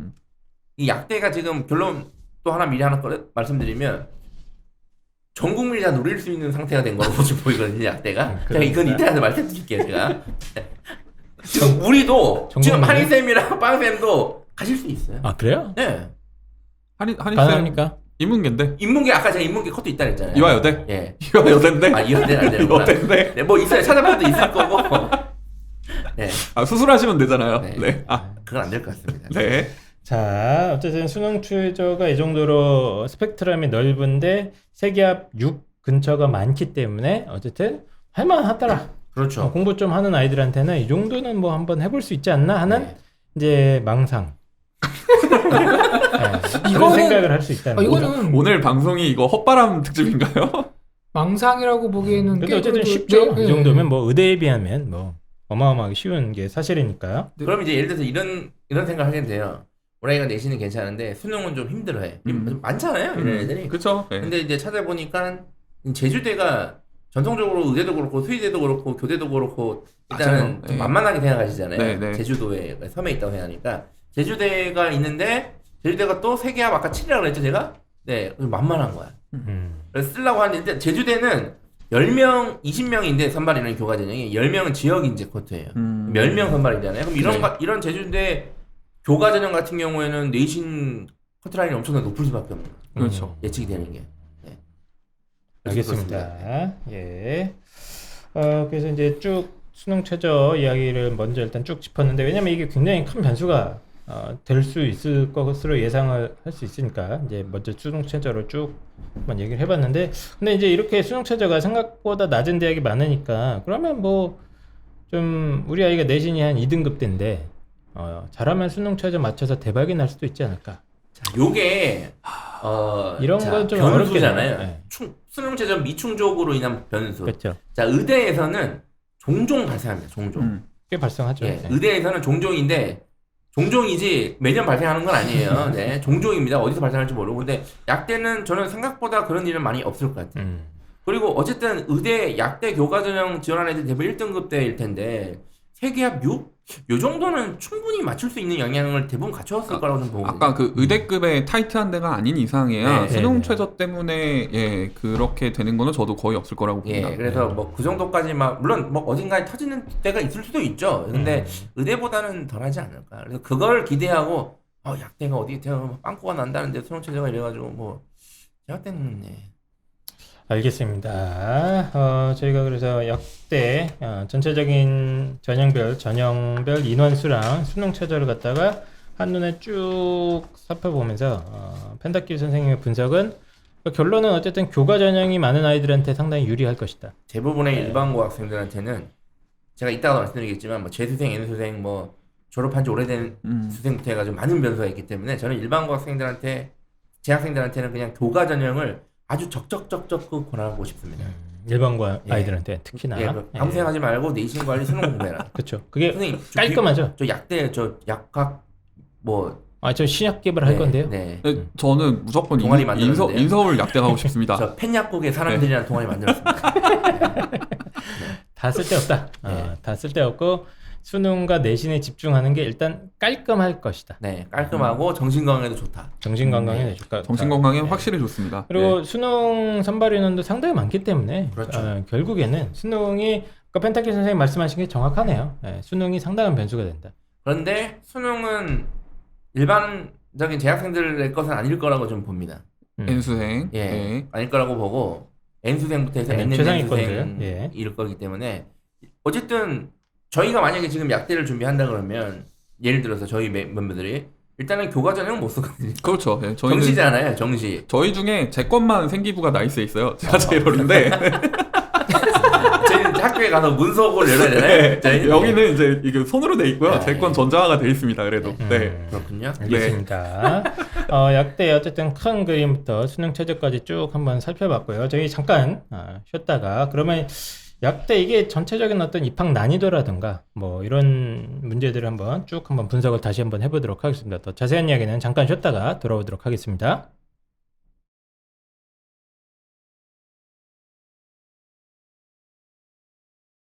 이 약대가 지금 결론 또 하나 미리 하나 말씀드리면 전 국민이 다 노릴 수 있는 상태가 된 거라고 지금 보이거든요. 약대가. 제가 이건 이따가서 말씀드릴게요. 제가. 지금 우리도
전
지금
국민이?
한희쌤이랑 빵쌤도 가실 수 있어요.
아 그래요?
네.
한희쌤
가능합니까?
인문계인데
인문계 아까 제가 인문계 컷도 있다 그랬잖아요.
이화여대?
예.
이화여대인데?
아 이화여대는 안 되는구나.
여대인데?
네, 뭐 있어요. 찾아봐도 있을 거고. 네.
아 수술하시면 되잖아요.
네.
네. 아,
그건 안 될 것 같습니다.
네.
자, 어쨌든 수능 최저가 이 정도로 스펙트럼이 넓은데 세계합 6 근처가 많기 때문에 어쨌든 할만하더라.
그렇죠.
공부 좀 하는 아이들한테는 이 정도는 뭐 한번 해볼 수 있지 않나 하는
네.
이제 망상. 네, 그런
이거는-
생각을 할 수 있다는 거죠.
이거는
오늘 방송이 이거 헛바람 특집인가요?
망상이라고 보기에는
근데
꽤
어쨌든
그래도-
쉽죠.
네,
이
네.
정도면 뭐 의대에 비하면 뭐 어마어마하게 쉬운 게 사실이니까요.
그럼 이제 예를 들어서 이런 생각을 하게 돼요. 우리 아이가 내신은 괜찮은데 수능은 좀 힘들어해. 많잖아요, 이런 애들이.
그렇죠. 네.
근데 이제 찾아보니까 제주대가 전통적으로 의대도 그렇고 수의대도 그렇고 교대도 그렇고 일단은
맞아요.
좀
네.
만만하게 생각하시잖아요.
네, 네.
제주도에 섬에 있다고 생각하니까 제주대가 있는데 제주대가 또 세계합 아까 7이라고 그랬죠 제가? 네, 좀 만만한 거야. 그래서 쓰려고 하는데 일단 제주대는 10명, 20명인데 선발이라는 교과 전형이 10명은 지역 인재 코트예요. 10명 선발이잖아요. 그럼
네.
이런 제주대 교과 전형 같은 경우에는 내신 커트라인이 엄청나게 높을 수밖에 없는 거예요.
그렇죠.
예측이 되는 게. 네.
알겠습니다. 예. 그래서 이제 쭉 수능 최저 이야기를 먼저 일단 쭉 짚었는데, 왜냐면 이게 굉장히 큰 변수가 될 수 있을 것으로 예상을 할 수 있으니까 이제 먼저 수능 최저로 쭉 한번 얘기를 해봤는데, 근데 이제 이렇게 수능 최저가 생각보다 낮은 대학이 많으니까 그러면 뭐 좀 우리 아이가 내신이 한 2등급 대인데 잘하면 수능 최저 맞춰서 대박이 날 수도 있지 않을까.
자, 요게
이런
자,
건 좀
변수잖아요.
어렵겠네요. 네.
수능 최저 미충족으로 인한 변수.
그렇죠.
자, 의대에서는 종종 발생합니다. 종종.
꽤 발생하죠.
예,
네.
의대에서는 종종인데 종종이지 매년 발생하는 건 아니에요. 네, 종종입니다. 어디서 발생할지 모르고. 근데 약대는 저는 생각보다 그런 일은 많이 없을 것 같아요. 그리고 어쨌든 의대 약대 교과 전형 지원하는 애들 대부분 1등급대일 텐데 세계합 6? 요 정도는 충분히 맞출 수 있는 영향을 대부분 갖춰왔을 거라고 좀 보거든요.
아까 그 의대급의 타이트한 데가 아닌 이상이야
네,
수능
네, 네.
최저 때문에 예 그렇게 되는 거는 저도 거의 없을 거라고 봅니다.
예, 그래서 뭐 그 정도까지 막 물론 뭐 어딘가에 터지는 때가 있을 수도 있죠. 근데 의대보다는 덜하지 않을까. 그래서 그걸 기대하고 약대가 어디 빵꾸가 난다는데 수능 최저가 이래가지고 뭐 제가 때는
알겠습니다. 저희가 그래서 역대 전체적인 전형별 인원수랑 수능 최저를 갖다가 한눈에 쭉 살펴보면서 펜타키 선생님의 분석은 결론은 어쨌든 교과 전형이 많은 아이들한테 상당히 유리할 것이다.
대부분의
네.
일반고 학생들한테는 제가 이따가 말씀드리겠지만 뭐 재수생, N수생 뭐 졸업한 지 오래된 수생부터 해가지고 많은 변수가 있기 때문에 저는 일반고 학생들한테 재학생들한테는 그냥 교과 전형을 아주 적적적적 권하고 싶습니다.
일반고
예.
아이들한테 특히나.
예, 아무 생각하지 말고 내신 관리 수능 공부해라.
그렇죠. 그게
선생님
깔끔하죠.
저 약대 저 약학 뭐
저 신약 개발할 건데요.
네.
네, 저는 무조건
동아리 만들었는데요.
인서울 약대 가고 싶습니다.
저 펜약국의 사람들이라는 동아리 만들었습니다.
다 쓸데없다.
네.
다 쓸데없고 수능과 내신에 집중하는 게 일단 깔끔할 것이다.
네, 깔끔하고 정신 건강에도 좋다.
정신 건강에
네.
좋다.
정신 건강에 확실히 좋습니다.
그리고 수능 선발 인원도 상당히 많기 때문에
그렇죠.
결국에는 수능이 아까 펜타키 선생님 말씀하신 게 정확하네요. 수능이 상당한 변수가 된다.
그런데 수능은 일반적인 재학생들의 것은 아닐 거라고 좀 봅니다.
N수생.
예,
예.
아닐 거라고 보고 N수생부터 해서
네,
NN
최상위권들. 예.
N수생일 거기 때문에 어쨌든 저희가 만약에 지금 약대를 준비한다 그러면 예를 들어서 저희 멤버들이 일단은 교과 전형은 못 쓰거든요.
그렇죠. 예, 저희는
정시잖아요, 정시.
저희 중에 제 것만 생기부가 나이스에 있어요. 제가 제일 어린데
저희는 학교에 가서 문서고를 열어야 되나요? 저희는
여기는 이제 이게 손으로 돼 있고요.
네.
제 건 전자화가 돼 있습니다. 그래도 네.
그렇군요.
알겠습니다. 약대 어쨌든 큰 그림부터 수능 최저까지 쭉 한번 살펴봤고요. 저희 잠깐 쉬었다가 그러면 약대 이게 전체적인 어떤 입학 난이도라든가 뭐 이런 문제들을 한번 쭉 한번 분석을 다시 한번 해보도록 하겠습니다. 더 자세한 이야기는 잠깐 쉬었다가 돌아오도록 하겠습니다.